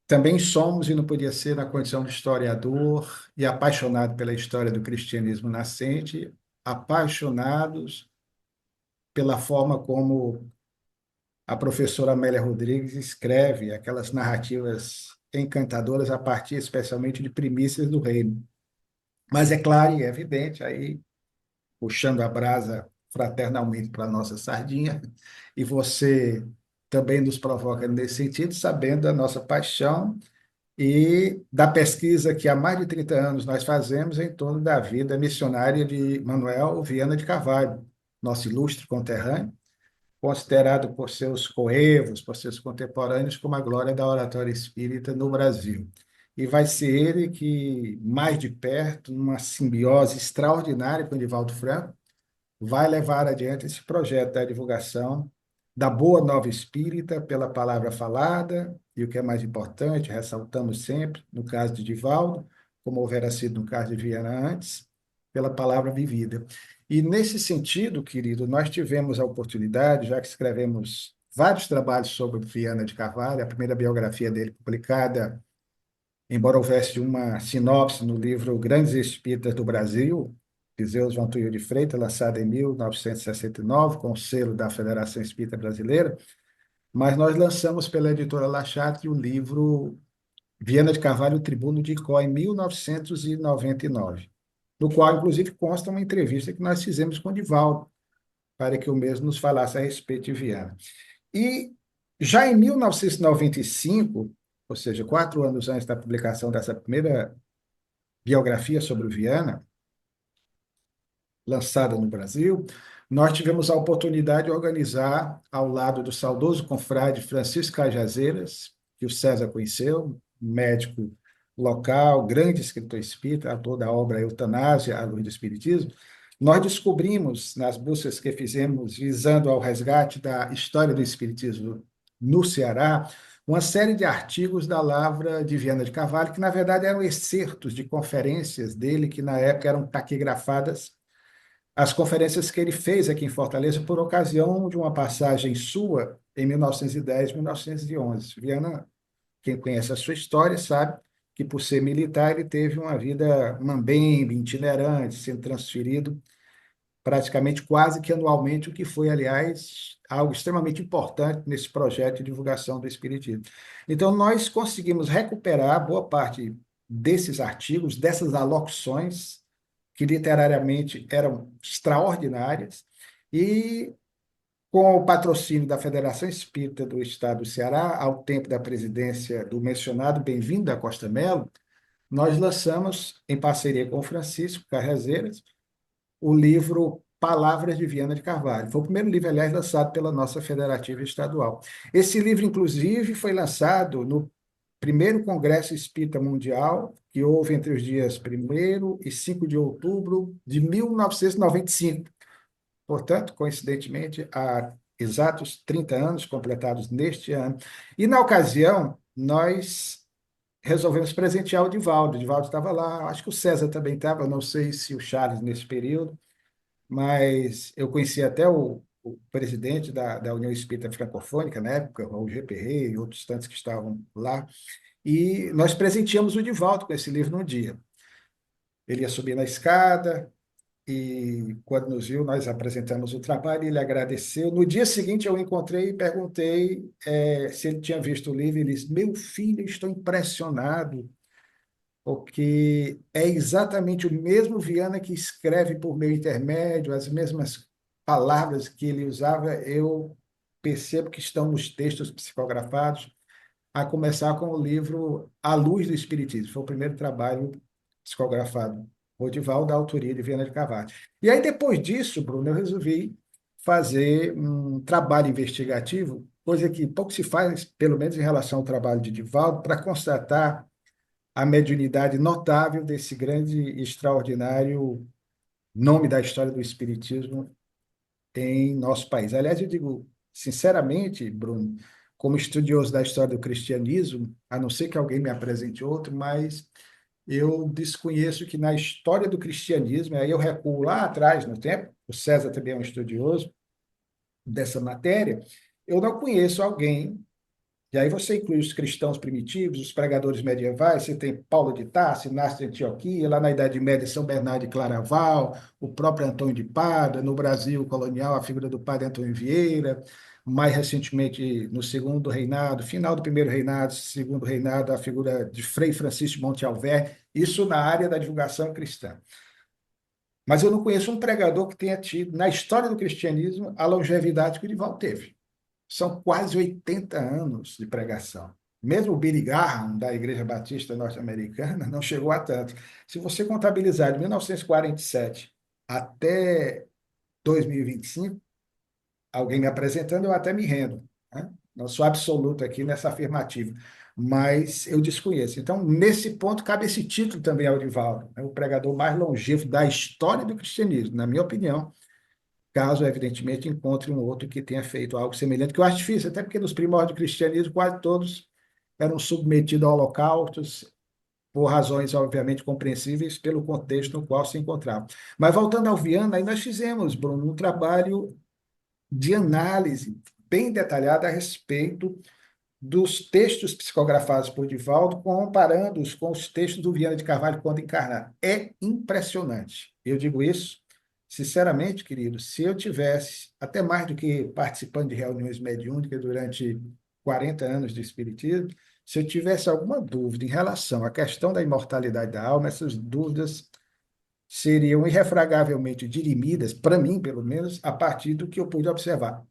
Também somos, e não podia ser na condição de historiador e apaixonado pela história do cristianismo nascente, apaixonados pela forma como a professora Amélia Rodrigues escreve aquelas narrativas encantadoras a partir especialmente de primícias do reino. Mas é claro e é evidente, aí puxando a brasa fraternalmente para a nossa sardinha, e você também nos provoca nesse sentido, sabendo da nossa paixão e da pesquisa que há mais de 30 anos nós fazemos em torno da vida missionária de Manuel Viana de Carvalho, nosso ilustre conterrâneo, considerado por seus coevos, por seus contemporâneos, como a glória da oratória espírita no Brasil. E vai ser ele que, mais de perto, numa simbiose extraordinária com o Divaldo Franco, vai levar adiante esse projeto da divulgação da Boa Nova Espírita pela palavra falada, e o que é mais importante, ressaltamos sempre, no caso de Divaldo, como houvera sido no caso de Viana antes, pela palavra vivida. E nesse sentido, querido, nós tivemos a oportunidade, já que escrevemos vários trabalhos sobre Viana de Carvalho, a primeira biografia dele publicada, embora houvesse uma sinopse no livro Grandes Espíritas do Brasil, de Zeus João Tuíra de Freitas, lançado em 1969, com o selo da Federação Espírita Brasileira, mas nós lançamos pela editora La Chatre o livro Viana de Carvalho, Tribuno de Icó, em 1999, no qual, inclusive, consta uma entrevista que nós fizemos com o Divaldo, para que o mesmo nos falasse a respeito de Viana. E já em 1995, ou seja, 4 anos antes da publicação dessa primeira biografia sobre o Viana, lançada no Brasil, nós tivemos a oportunidade de organizar, ao lado do saudoso confrade Francisco Cajazeiras, que o César conheceu, médico local, grande escritor espírita, autor da obra Eutanásia, à Luz do Espiritismo. Nós descobrimos, nas buscas que fizemos visando ao resgate da história do espiritismo no Ceará, uma série de artigos da Lavra de Viana de Carvalho, que, na verdade, eram excertos de conferências dele, que, na época, eram taquigrafadas, as conferências que ele fez aqui em Fortaleza por ocasião de uma passagem sua em 1910, 1911. Viana, quem conhece a sua história, sabe que, por ser militar, ele teve uma vida mambembe, itinerante, sendo transferido praticamente quase que anualmente, o que foi, aliás, algo extremamente importante nesse projeto de divulgação do Espiritismo. Então, nós conseguimos recuperar boa parte desses artigos, dessas alocuções, que literariamente eram extraordinárias, e com o patrocínio da Federação Espírita do Estado do Ceará, ao tempo da presidência do mencionado Bem-vindo da Costa Melo, nós lançamos, em parceria com o Francisco Carrezeiras, o livro Palavras de Viana de Carvalho. Foi o primeiro livro, aliás, lançado pela nossa federativa estadual. Esse livro, inclusive, foi lançado no primeiro Congresso Espírita Mundial, que houve entre os dias 1º e 5 de outubro de 1995. Portanto, coincidentemente, há exatos 30 anos completados neste ano. E, na ocasião, nós resolvemos presentear o Divaldo. O Divaldo estava lá, acho que o César também estava, não sei se o Charles nesse período, mas eu conheci até o presidente da União Espírita Francofônica, na época, o GPR e outros tantos que estavam lá, e nós presenteamos o Divaldo com esse livro num dia. Ele ia subir na escada, e quando nos viu, nós apresentamos o trabalho, e ele agradeceu. No dia seguinte, eu o encontrei e perguntei se ele tinha visto o livro. Ele disse: meu filho, estou impressionado, porque é exatamente o mesmo Viana que escreve por meu intermédio, as mesmas palavras que ele usava, eu percebo que estão nos textos psicografados, a começar com o livro A Luz do Espiritismo. Foi o primeiro trabalho psicografado por Divaldo, da autoria de Viana de Carvalho. E aí, depois disso, Bruno, eu resolvi fazer um trabalho investigativo, coisa que pouco se faz, pelo menos em relação ao trabalho de Divaldo, para constatar a mediunidade notável desse grande e extraordinário nome da história do Espiritismo em nosso país. Aliás, eu digo sinceramente, Bruno, como estudioso da história do cristianismo, a não ser que alguém me apresente outro, mas eu desconheço que na história do cristianismo, aí eu recuo lá atrás no tempo, o César também é um estudioso dessa matéria, eu não conheço alguém. E aí você inclui os cristãos primitivos, os pregadores medievais, você tem Paulo de Tarso, Inácio de Antioquia, lá na Idade Média, São Bernardo de Claraval, o próprio Antônio de Pádua, no Brasil colonial, a figura do padre Antônio Vieira, mais recentemente, no segundo reinado, final do primeiro reinado, segundo reinado, a figura de Frei Francisco de Monte Alverne, isso na área da divulgação cristã. Mas eu não conheço um pregador que tenha tido, na história do cristianismo, a longevidade que o Divaldo teve. São quase 80 anos de pregação. Mesmo o Billy Graham, da Igreja Batista Norte-Americana, não chegou a tanto. Se você contabilizar de 1947 até 2025, alguém me apresentando, eu até me rendo, né? Não sou absoluto aqui nessa afirmativa, mas eu desconheço. Então, nesse ponto, cabe esse título também ao Divaldo, né? O pregador mais longevo da história do cristianismo, na minha opinião, caso, evidentemente, encontre um outro que tenha feito algo semelhante, que eu acho difícil, até porque nos primórdios do cristianismo quase todos eram submetidos a holocaustos, por razões, obviamente, compreensíveis pelo contexto no qual se encontravam. Mas, voltando ao Viana, aí nós fizemos, Bruno, um trabalho de análise bem detalhada a respeito dos textos psicografados por Divaldo, comparando-os com os textos do Viana de Carvalho quando encarnado. É impressionante. Eu digo isso sinceramente, querido, se eu tivesse, até mais do que participando de reuniões mediúnicas durante 40 anos de espiritismo, se eu tivesse alguma dúvida em relação à questão da imortalidade da alma, essas dúvidas seriam irrefragavelmente dirimidas, para mim, pelo menos, a partir do que eu pude observar.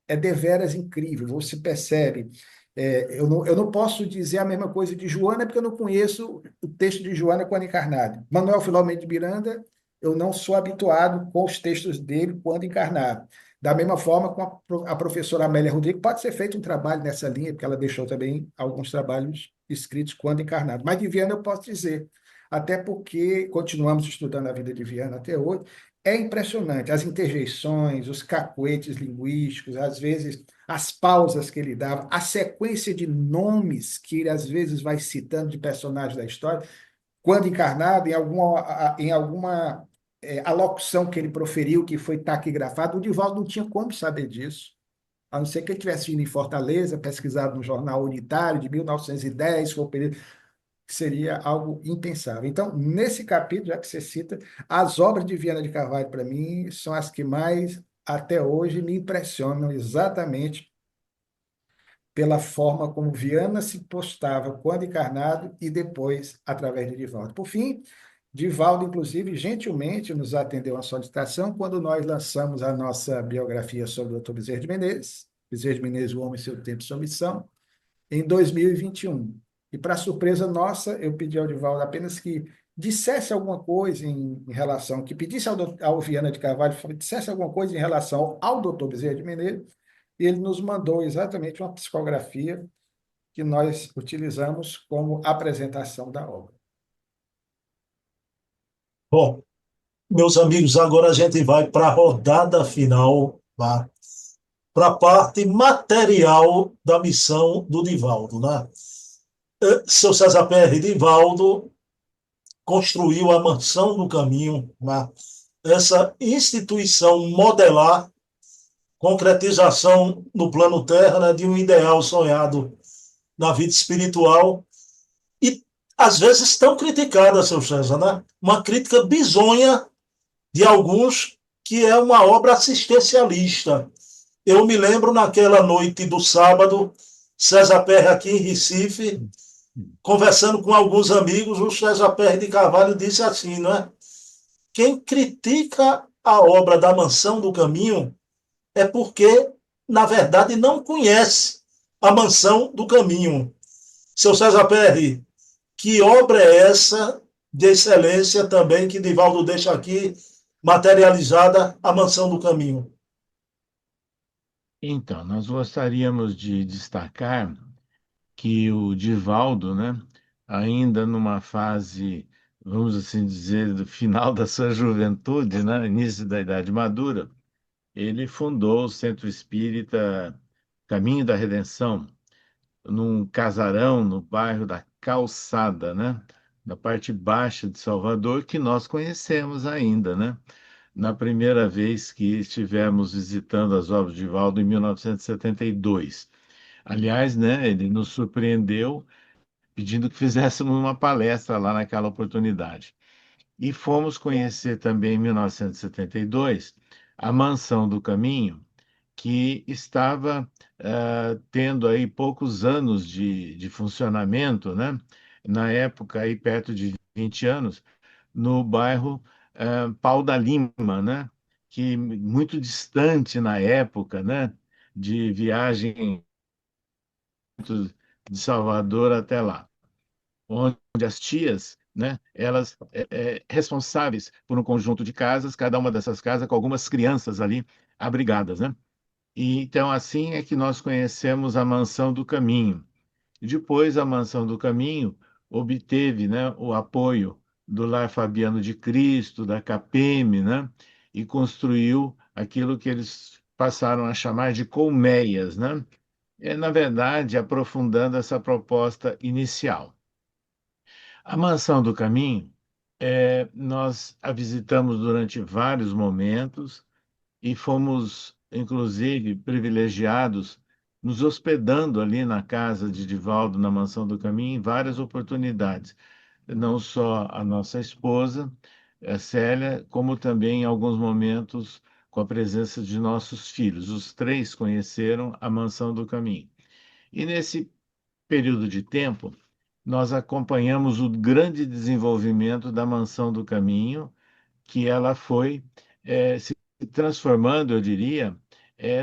É deveras incrível, você percebe. Eu não posso dizer a mesma coisa de Joana, porque eu não conheço o texto de Joana quando encarnado. Manuel Filomeno de Miranda, eu não sou habituado com os textos dele quando encarnado. Da mesma forma, com a professora Amélia Rodrigues, pode ser feito um trabalho nessa linha, porque ela deixou também alguns trabalhos escritos quando encarnado. Mas de Viana eu posso dizer, até porque continuamos estudando a vida de Viana até hoje, é impressionante as interjeições, os cacuetes linguísticos, às vezes as pausas que ele dava, a sequência de nomes que ele às vezes vai citando de personagens da história, quando encarnado, em alguma alocução que ele proferiu, que foi taquigrafado, o Divaldo não tinha como saber disso, a não ser que ele tivesse vindo em Fortaleza, pesquisado no Jornal Unitário de 1910, foi o período que seria algo impensável. Então, nesse capítulo, já que você cita, as obras de Viana de Carvalho, para mim, são as que mais, até hoje, me impressionam exatamente pela forma como Viana se postava quando encarnado e depois através de Divaldo. Por fim, Divaldo, inclusive, gentilmente nos atendeu à solicitação quando nós lançamos a nossa biografia sobre o Dr. Bezerra de Menezes, Bezerra de Menezes, O Homem, Seu Tempo e Sua Missão, em 2021. E, para surpresa nossa, eu pedi ao Divaldo apenas que dissesse alguma coisa em relação, que pedisse ao Viana de Carvalho, dissesse alguma coisa em relação ao doutor Bezerra de Menezes, e ele nos mandou exatamente uma psicografia que nós utilizamos como apresentação da obra. Bom, meus amigos, agora a gente vai para a rodada final, tá? Para a parte material da missão do Divaldo, né? Seu César Pérez Divaldo construiu a Mansão do Caminho, né? Essa instituição modelar, concretização no plano terra, né, de um ideal sonhado na vida espiritual e às vezes tão criticada, seu César, né? Uma crítica bizonha de alguns que é uma obra assistencialista. Eu me lembro naquela noite do sábado, César Pérez aqui em Recife, conversando com alguns amigos, o César Pérez de Carvalho disse assim, não é? Quem critica a obra da Mansão do Caminho é porque, na verdade, não conhece a Mansão do Caminho. Seu César Pérez, que obra é essa de excelência também que Divaldo deixa aqui materializada, a Mansão do Caminho? Então, nós gostaríamos de destacar que o Divaldo, né, ainda numa fase, vamos assim dizer, do final da sua juventude, né, início da idade madura, ele fundou o Centro Espírita Caminho da Redenção, num casarão no bairro da Calçada, né, na parte baixa de Salvador, que nós conhecemos ainda, né? Na primeira vez que estivemos visitando as obras de Divaldo em 1972. Aliás, né, ele nos surpreendeu pedindo que fizéssemos uma palestra lá naquela oportunidade. E fomos conhecer também, em 1972, a Mansão do Caminho, que estava tendo aí poucos anos de funcionamento, né? Na época, aí perto de 20 anos, no bairro Pau da Lima, né? Que muito distante na época, né? De viagem de Salvador até lá, onde as tias, né, elas responsáveis por um conjunto de casas, cada uma dessas casas com algumas crianças ali abrigadas, né? E então assim é que nós conhecemos a Mansão do Caminho. E depois a Mansão do Caminho obteve, né, o apoio do Lar Fabiano de Cristo, da CAPEM, né, e construiu aquilo que eles passaram a chamar de colmeias, né? Na verdade, aprofundando essa proposta inicial. A Mansão do Caminho, nós a visitamos durante vários momentos e fomos, inclusive, privilegiados, nos hospedando ali na casa de Divaldo, na Mansão do Caminho, em várias oportunidades. Não só a nossa esposa, a Célia, como também em alguns momentos com a presença de nossos filhos. Os três conheceram a Mansão do Caminho. E nesse período de tempo, nós acompanhamos o grande desenvolvimento da Mansão do Caminho, que ela foi se transformando, eu diria,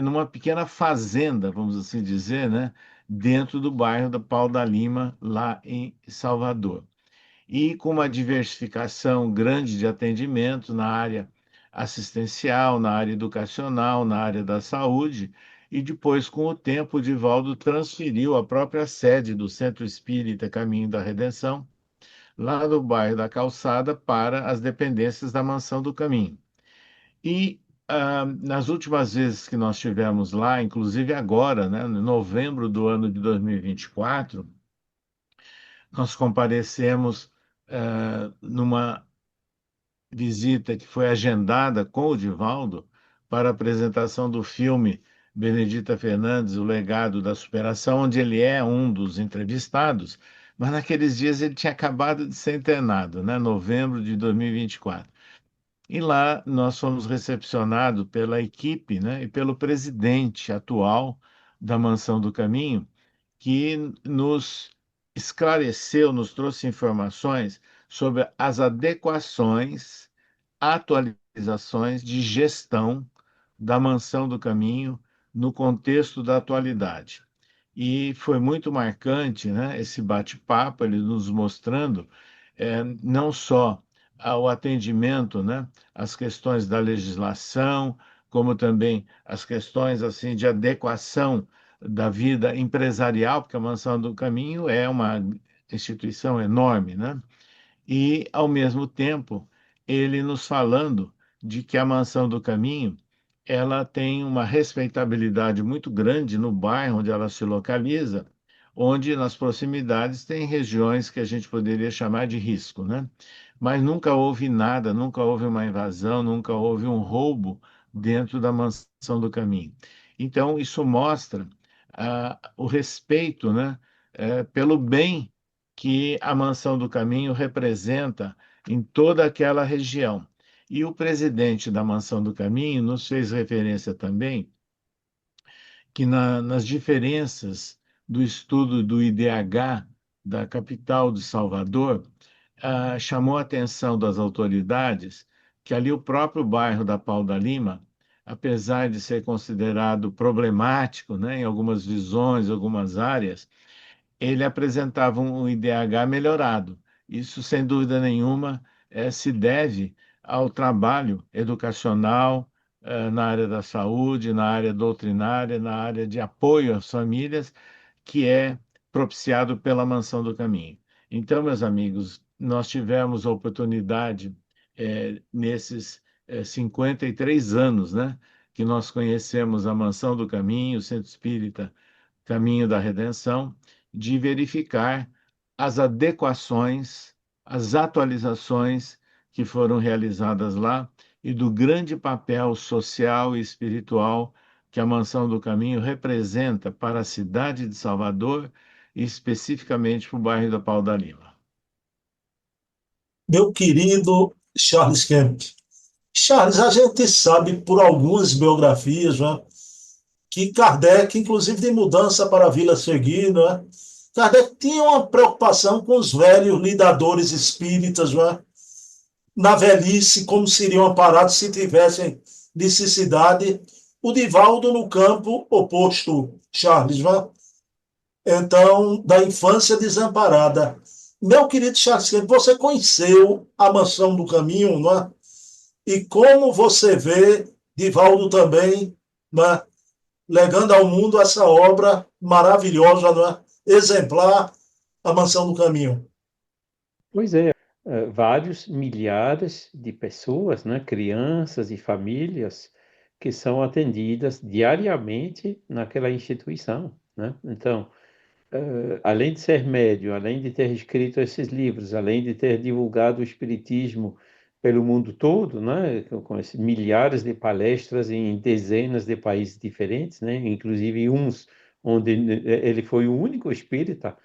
numa pequena fazenda, vamos assim dizer, né, dentro do bairro da Pau da Lima, lá em Salvador. E com uma diversificação grande de atendimentos na área assistencial, na área educacional, na área da saúde, e depois, com o tempo, o Divaldo transferiu a própria sede do Centro Espírita Caminho da Redenção, lá do bairro da Calçada, para as dependências da Mansão do Caminho. E nas últimas vezes que nós estivemos lá, inclusive agora, né, em novembro do ano de 2024, nós comparecemos numa visita que foi agendada com o Divaldo para a apresentação do filme Benedita Fernandes, O Legado da Superação, onde ele é um dos entrevistados, mas naqueles dias ele tinha acabado de ser internado, né, novembro de 2024. E lá nós fomos recepcionados pela equipe, né, e pelo presidente atual da Mansão do Caminho, que nos esclareceu, nos trouxe informações sobre as adequações, atualizações de gestão da Mansão do Caminho no contexto da atualidade. E foi muito marcante, né, esse bate-papo, ele nos mostrando não só o atendimento, né, às questões da legislação, como também as questões assim de adequação da vida empresarial, porque a Mansão do Caminho é uma instituição enorme, né? E, ao mesmo tempo, ele nos falando de que a Mansão do Caminho ela tem uma respeitabilidade muito grande no bairro onde ela se localiza, onde nas proximidades tem regiões que a gente poderia chamar de risco, né? Mas nunca houve nada, nunca houve uma invasão, nunca houve um roubo dentro da Mansão do Caminho. Então, isso mostra o respeito, né, pelo bem que a Mansão do Caminho representa em toda aquela região. E o presidente da Mansão do Caminho nos fez referência também que nas diferenças do estudo do IDH da capital de Salvador, chamou a atenção das autoridades que ali o próprio bairro da Pau da Lima, apesar de ser considerado problemático, né, em algumas visões, algumas áreas, ele apresentava um IDH melhorado. Isso, sem dúvida nenhuma, se deve ao trabalho educacional na área da saúde, na área doutrinária, na área de apoio às famílias, que é propiciado pela Mansão do Caminho. Então, meus amigos, nós tivemos a oportunidade, nesses 53 anos, né, que nós conhecemos a Mansão do Caminho, o Centro Espírita Caminho da Redenção, de verificar as adequações, as atualizações que foram realizadas lá e do grande papel social e espiritual que a Mansão do Caminho representa para a cidade de Salvador e especificamente para o bairro da Pau da Lima. Meu querido Charles Kemp. Charles, a gente sabe por algumas biografias, né, que Kardec, inclusive de mudança para a Vila Seguir, né, Kardec tinha uma preocupação com os velhos lidadores espíritas, né, na velhice, como seriam amparados se tivessem necessidade. O Divaldo no campo oposto, Charles, né? Então, da infância desamparada. Meu querido Charles, você conheceu a Mansão do Caminho, não é? E como você vê Divaldo também, né, legando ao mundo essa obra maravilhosa, não é? Exemplar, a Mansão do Caminho. Pois é, vários milhares de pessoas, né, crianças e famílias que são atendidas diariamente naquela instituição, né? Então, além de ser médium, além de ter escrito esses livros, além de ter divulgado o espiritismo pelo mundo todo, né, com esses milhares de palestras em dezenas de países diferentes, né, inclusive uns onde ele foi o único espírita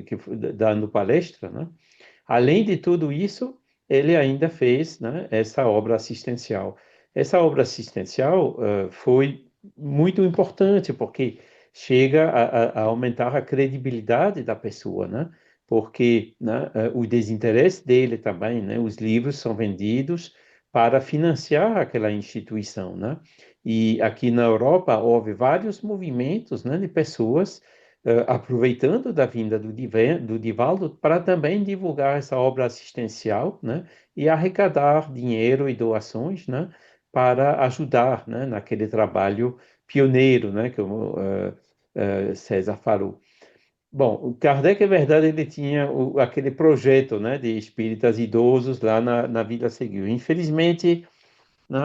que dando palestra, né? Além de tudo isso, ele ainda fez, né, essa obra assistencial. Essa obra assistencial foi muito importante, porque chega a aumentar a credibilidade da pessoa, né? porque, né, o desinteresse dele também, né, os livros são vendidos para financiar aquela instituição, né? E aqui na Europa houve vários movimentos, né, de pessoas aproveitando da vinda do Divaldo para também divulgar essa obra assistencial, né, e arrecadar dinheiro e doações, né, para ajudar, né, naquele trabalho pioneiro, né, como César falou. Bom, o Kardec, é verdade, ele tinha aquele projeto, né, de espíritas idosos lá na Vila Seguir. Infelizmente, né,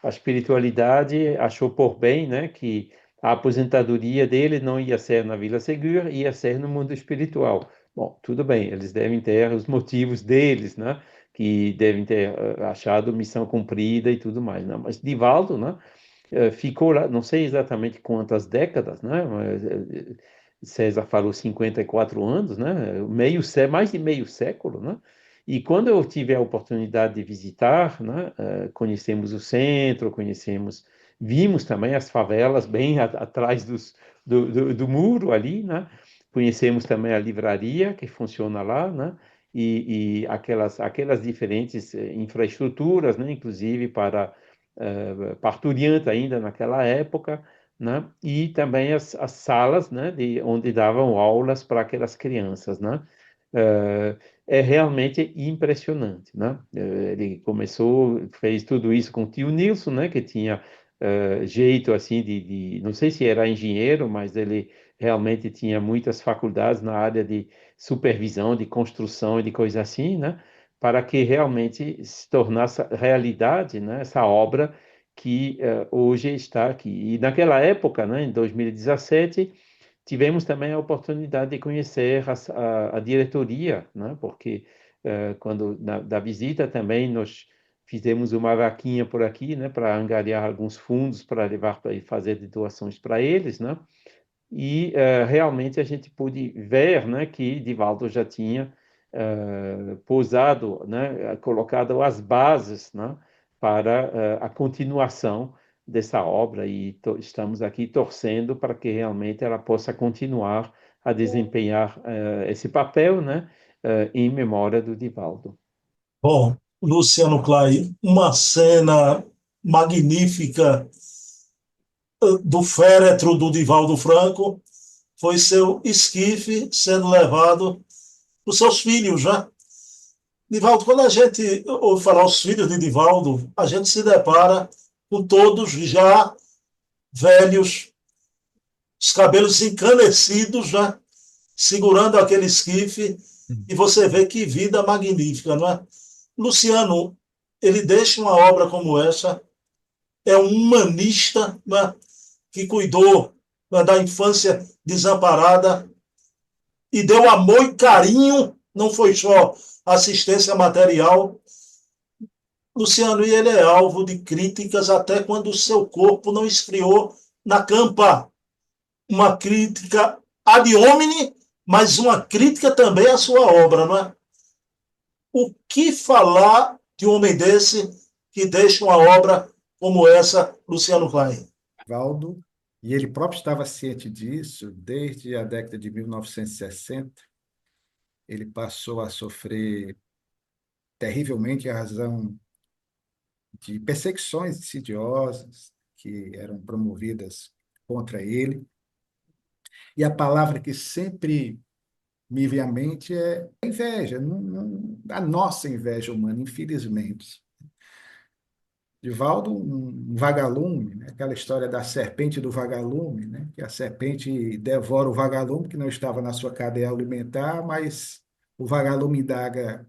a espiritualidade achou por bem, né, que a aposentadoria dele não ia ser na Vila Seguir, ia ser no mundo espiritual. Bom, tudo bem, eles devem ter os motivos deles, né, que devem ter achado missão cumprida e tudo mais, né? Mas Divaldo, né, ficou lá, não sei exatamente quantas décadas, né? Mas, César falou 54 anos, né? Mais de meio século, né? E quando eu tive a oportunidade de visitar, né, conhecemos o centro, vimos também as favelas bem atrás do muro ali, né? Conhecemos também a livraria que funciona lá, né? E aquelas diferentes infraestruturas, né? Inclusive para parturiente ainda naquela época, né? E também as salas, né? Onde davam aulas para aquelas crianças, né? É realmente impressionante, né? Ele fez tudo isso com o tio Nilson, né? Que tinha jeito assim não sei se era engenheiro, mas ele realmente tinha muitas faculdades na área de supervisão, de construção e de coisa assim, né? Para que realmente se tornasse realidade, né? Essa obra que hoje está aqui. E naquela época, né? Em 2017 tivemos também a oportunidade de conhecer a diretoria, né? Porque quando da visita também nós fizemos uma vaquinha por aqui, né? Para angariar alguns fundos para levar e fazer de doações para eles, né? E realmente a gente pôde ver, né? Que Divaldo já tinha pousado, né? Colocado as bases, né? Para a continuação dessa obra e estamos aqui torcendo para que realmente ela possa continuar a desempenhar esse papel, né, em memória do Divaldo. Bom, Luciano Clay, uma cena magnífica do féretro do Divaldo Franco foi seu esquife sendo levado por seus filhos, né? Divaldo, quando a gente ouve falar os filhos de Divaldo, a gente se depara com todos já velhos, os cabelos encanecidos, né? Segurando aquele esquife, e você vê que vida magnífica, não é? Luciano, ele deixa uma obra como essa, é um humanista, né? Que cuidou, né, da infância desamparada e deu amor e carinho, não foi só assistência material. Luciano, e ele é alvo de críticas até quando o seu corpo não esfriou na campa. Uma crítica ad hominem, mas uma crítica também à sua obra, não é? O que falar de um homem desse que deixa uma obra como essa, Luciano Klein? Valdo, e ele próprio estava ciente disso, desde a década de 1960, ele passou a sofrer terrivelmente a razão de perseguições insidiosas que eram promovidas contra ele. E a palavra que sempre me vem à mente é inveja, a nossa inveja humana, infelizmente. Divaldo, um vagalume, né? Aquela história da serpente do vagalume, né? Que a serpente devora o vagalume que não estava na sua cadeia alimentar, mas o vagalume indaga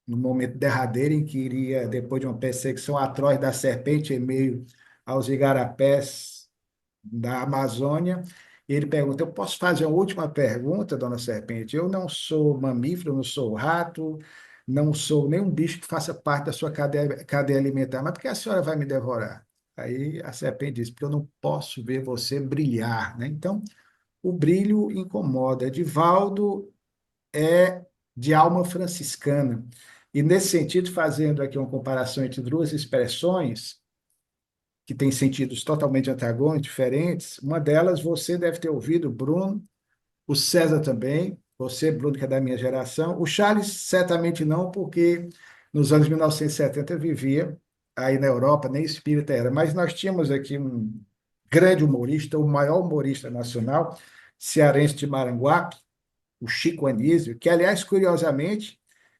no momento derradeiro em que iria, depois de uma perseguição atroz da serpente em meio aos igarapés da Amazônia, e ele pergunta: eu posso fazer uma última pergunta, dona Serpente? Eu não sou mamífero, não sou rato, não sou nenhum bicho que faça parte da sua cadeia alimentar, mas por que a senhora vai me devorar? Aí a serpente diz: porque eu não posso ver você brilhar, né? Então, o brilho incomoda. Divaldo é de alma franciscana. E nesse sentido, fazendo aqui uma comparação entre duas expressões, que têm sentidos totalmente antagônicos, diferentes. Uma delas você deve ter ouvido, Bruno, o César também, Você, Bruno, que é da minha geração. O Charles, certamente não, porque nos anos 1970 eu vivia aí na Europa, nem espírita era. Mas nós tínhamos aqui um grande humorista, o maior humorista nacional, cearense de Maranguape, o Chico Anísio, que, aliás, curiosamente,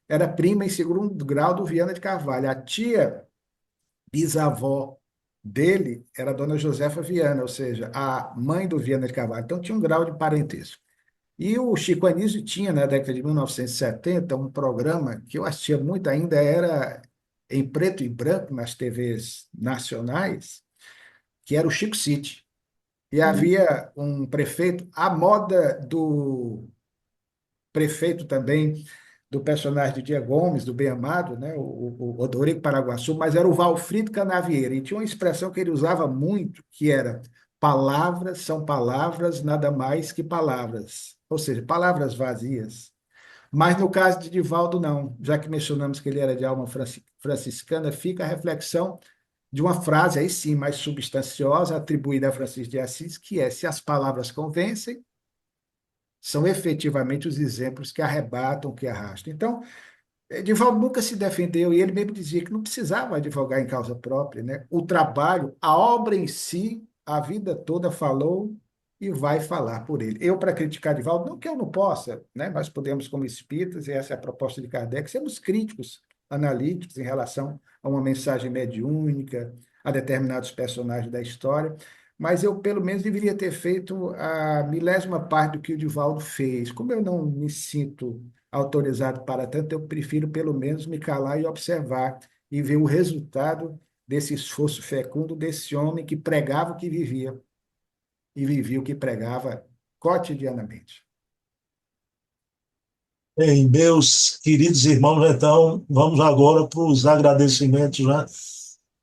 era prima em segundo grau do Viana de Carvalho. A tia bisavó dele era a dona Josefa Viana, ou seja, a mãe do Viana de Carvalho. Então tinha um grau de parentesco. E o Chico Anísio tinha, na década de 1970, um programa que eu assistia muito ainda, era em preto e branco, nas TVs nacionais, que era o Chico City. E havia um prefeito, à moda do prefeito também, do personagem de Dia Gomes, do Bem Amado, né? o Odorico Paraguaçu, mas era o Valfrido Canavieira. E tinha uma expressão que ele usava muito, que era: palavras são palavras, nada mais que palavras. Ou seja, palavras vazias. Mas no caso de Divaldo, não. Já que mencionamos que ele era de alma franciscana, fica a reflexão de uma frase, aí sim, mais substanciosa, atribuída a Francisco de Assis, que é: se as palavras convencem, são efetivamente os exemplos que arrebatam, que arrastam. Então, Divaldo nunca se defendeu e ele mesmo dizia que não precisava advogar em causa própria, né? O trabalho, a obra em si, a vida toda falou e vai falar por ele. Eu, para criticar Divaldo, não que eu não possa, né? Nós podemos, como espíritas, e essa é a proposta de Kardec, sermos críticos, analíticos em relação a uma mensagem mediúnica, a determinados personagens da história, mas eu, pelo menos, deveria ter feito a milésima parte do que o Divaldo fez. Como eu não me sinto autorizado para tanto, eu prefiro pelo menos me calar e observar e ver o resultado desse esforço fecundo desse homem que pregava o que vivia e vivia o que pregava cotidianamente. Bem, meus queridos irmãos, então, vamos agora para os agradecimentos, né?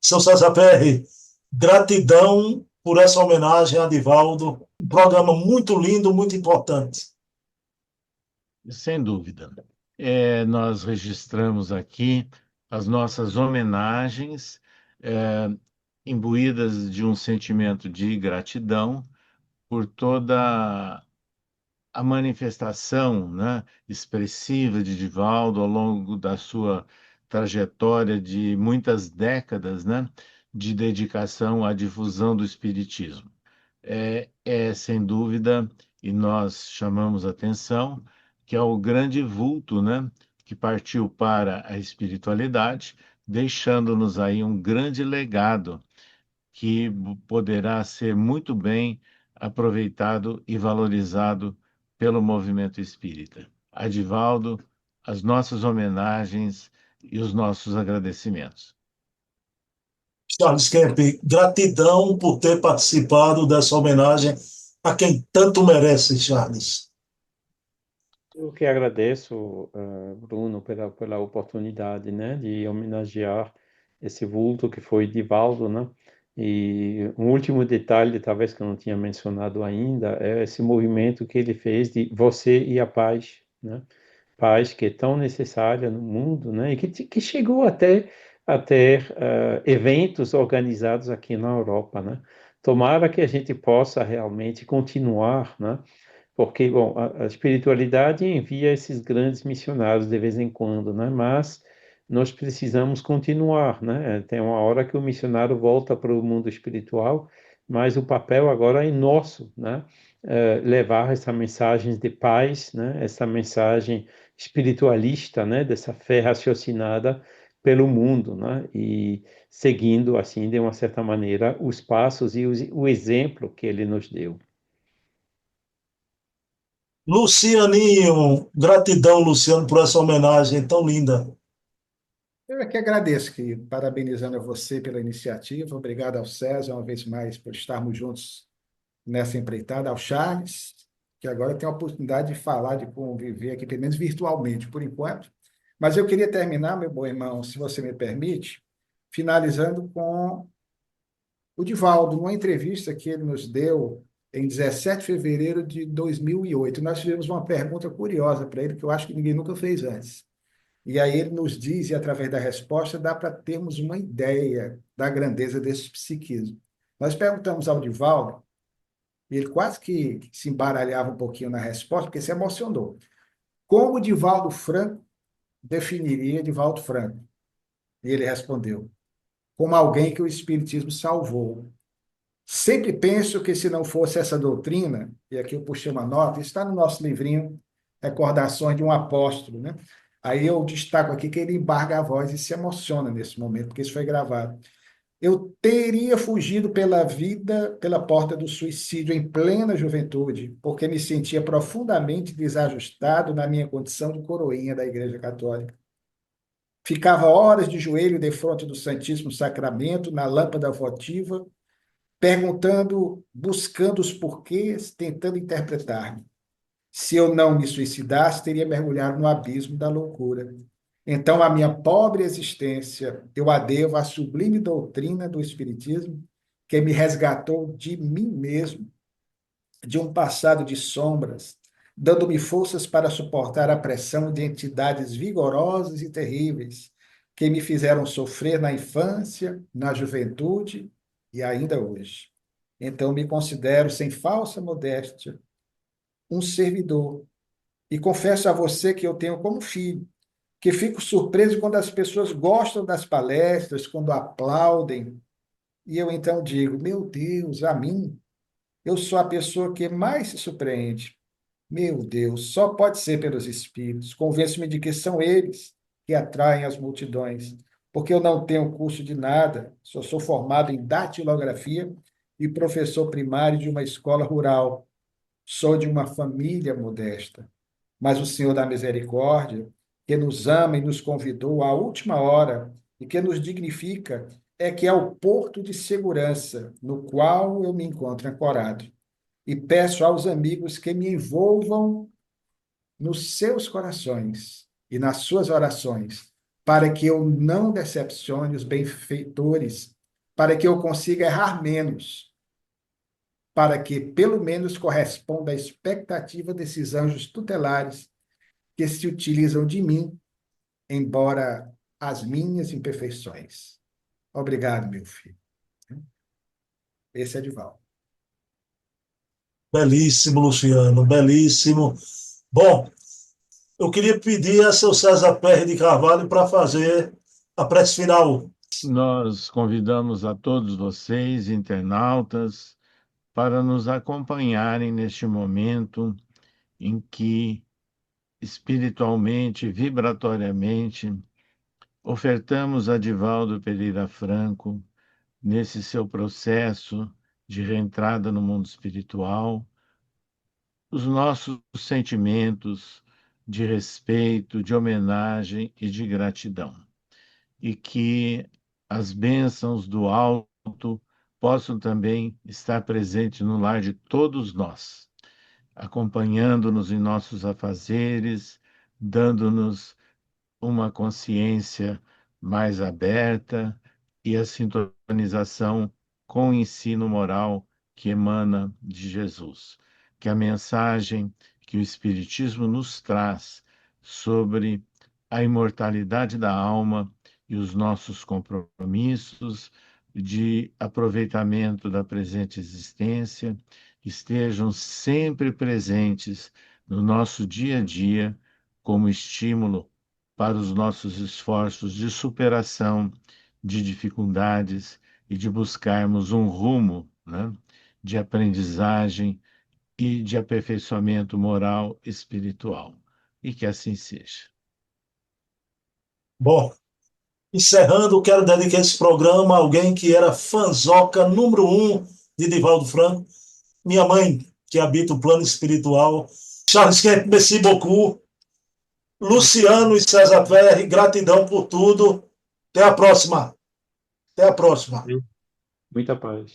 Seu César Perry, gratidão por essa homenagem a Divaldo. Um programa muito lindo, muito importante. Sem dúvida. Nós registramos aqui as nossas homenagens, é, imbuídas de um sentimento de gratidão por toda a manifestação, né, expressiva de Divaldo ao longo da sua trajetória de muitas décadas, né, de dedicação à difusão do espiritismo. Sem dúvida, e nós chamamos atenção, que é o grande vulto, né, que partiu para a espiritualidade, deixando-nos aí um grande legado que poderá ser muito bem aproveitado e valorizado pelo movimento espírita. Adivaldo, as nossas homenagens e os nossos agradecimentos. Charles Kemp, gratidão por ter participado dessa homenagem a quem tanto merece, Charles. Eu que agradeço, Bruno, pela oportunidade, né, de homenagear esse vulto que foi Divaldo, né? E um último detalhe, talvez que eu não tinha mencionado ainda, é esse movimento que ele fez de Você e a Paz, né? Paz que é tão necessária no mundo, né? E que chegou até a ter eventos organizados aqui na Europa, né? Tomara que a gente possa realmente continuar, né? Porque, bom, a espiritualidade envia esses grandes missionários de vez em quando, né? Mas nós precisamos continuar, né? Tem uma hora que o missionário volta para o mundo espiritual, mas o papel agora é nosso, né? Levar essa mensagem de paz, né? Essa mensagem espiritualista, né? Dessa fé raciocinada pelo mundo, né? E seguindo, assim, de uma certa maneira, os passos e o exemplo que ele nos deu. Lucianinho, gratidão, Luciano, por essa homenagem tão linda. Eu é que agradeço, querido, parabenizando a você pela iniciativa. Obrigado ao César, uma vez mais, por estarmos juntos nessa empreitada, ao Charles, que agora tem a oportunidade de falar, de conviver aqui, pelo menos virtualmente, por enquanto. Mas eu queria terminar, meu bom irmão, se você me permite, finalizando com o Divaldo, numa entrevista que ele nos deu em 17 de fevereiro de 2008. Nós fizemos uma pergunta curiosa para ele, que eu acho que ninguém nunca fez antes. E aí ele nos diz, e através da resposta dá para termos uma ideia da grandeza desse psiquismo. Nós perguntamos ao Divaldo, e ele quase que se embaralhava um pouquinho na resposta, porque se emocionou. como Divaldo Franco definiria Divaldo Franco? E ele respondeu: como alguém que o Espiritismo salvou. Sempre penso que se não fosse essa doutrina, e aqui eu puxei uma nota, está no nosso livrinho Recordações de um Apóstolo, né? Aí eu destaco aqui que ele embarga a voz e se emociona nesse momento, porque isso foi gravado. Eu teria fugido pela vida, pela porta do suicídio em plena juventude, porque me sentia profundamente desajustado na minha condição de coroinha da Igreja Católica. Ficava horas de joelho defronte do Santíssimo Sacramento, na lâmpada votiva, perguntando, buscando os porquês, tentando interpretar-me. Se eu não me suicidasse, teria mergulhado no abismo da loucura. Então, a minha pobre existência, eu a devo à sublime doutrina do Espiritismo, que me resgatou de mim mesmo, de um passado de sombras, dando-me forças para suportar a pressão de entidades vigorosas e terríveis, que me fizeram sofrer na infância, na juventude e ainda hoje. Então, me considero, sem falsa modéstia, um servidor. E confesso a você que eu tenho como filho, que fico surpreso quando as pessoas gostam das palestras, quando aplaudem. E eu então digo: meu Deus, a mim, eu sou a pessoa que mais se surpreende. Meu Deus, só pode ser pelos espíritos. Convenço-me de que são eles que atraem as multidões, porque eu não tenho curso de nada, só sou formado em datilografia e professor primário de uma escola rural. Sou de uma família modesta, mas o Senhor da Misericórdia, que nos ama e nos convidou à última hora e que nos dignifica, é que é o porto de segurança no qual eu me encontro ancorado. E peço aos amigos que me envolvam nos seus corações e nas suas orações, para que eu não decepcione os benfeitores, para que eu consiga errar menos, para que pelo menos corresponda à expectativa desses anjos tutelares que se utilizam de mim, embora as minhas imperfeições. Obrigado, meu filho. Esse é Divaldo. Belíssimo, Luciano, belíssimo. Bom, eu queria pedir a seu César Pérez de Carvalho para fazer a prece final. Nós convidamos a todos vocês, internautas, para nos acompanharem neste momento em que, espiritualmente, vibratoriamente, ofertamos a Divaldo Pereira Franco, nesse seu processo de reentrada no mundo espiritual, os nossos sentimentos de respeito, de homenagem e de gratidão. E que as bênçãos do alto possam também estar presentes no lar de todos nós, acompanhando-nos em nossos afazeres, dando-nos uma consciência mais aberta e a sintonização com o ensino moral que emana de Jesus. Que a mensagem que o Espiritismo nos traz sobre a imortalidade da alma e os nossos compromissos de aproveitamento da presente existência estejam sempre presentes no nosso dia a dia como estímulo para os nossos esforços de superação de dificuldades e de buscarmos um rumo, né, de aprendizagem e de aperfeiçoamento moral e espiritual. E que assim seja. Bom, encerrando, quero dedicar esse programa a alguém que era fanzoca número 1 de Divaldo Franco, minha mãe, que habita o plano espiritual. Charles Kemp, merci beaucoup. Luciano e César Pérez, gratidão por tudo. Até a próxima. Até a próxima. Muita paz.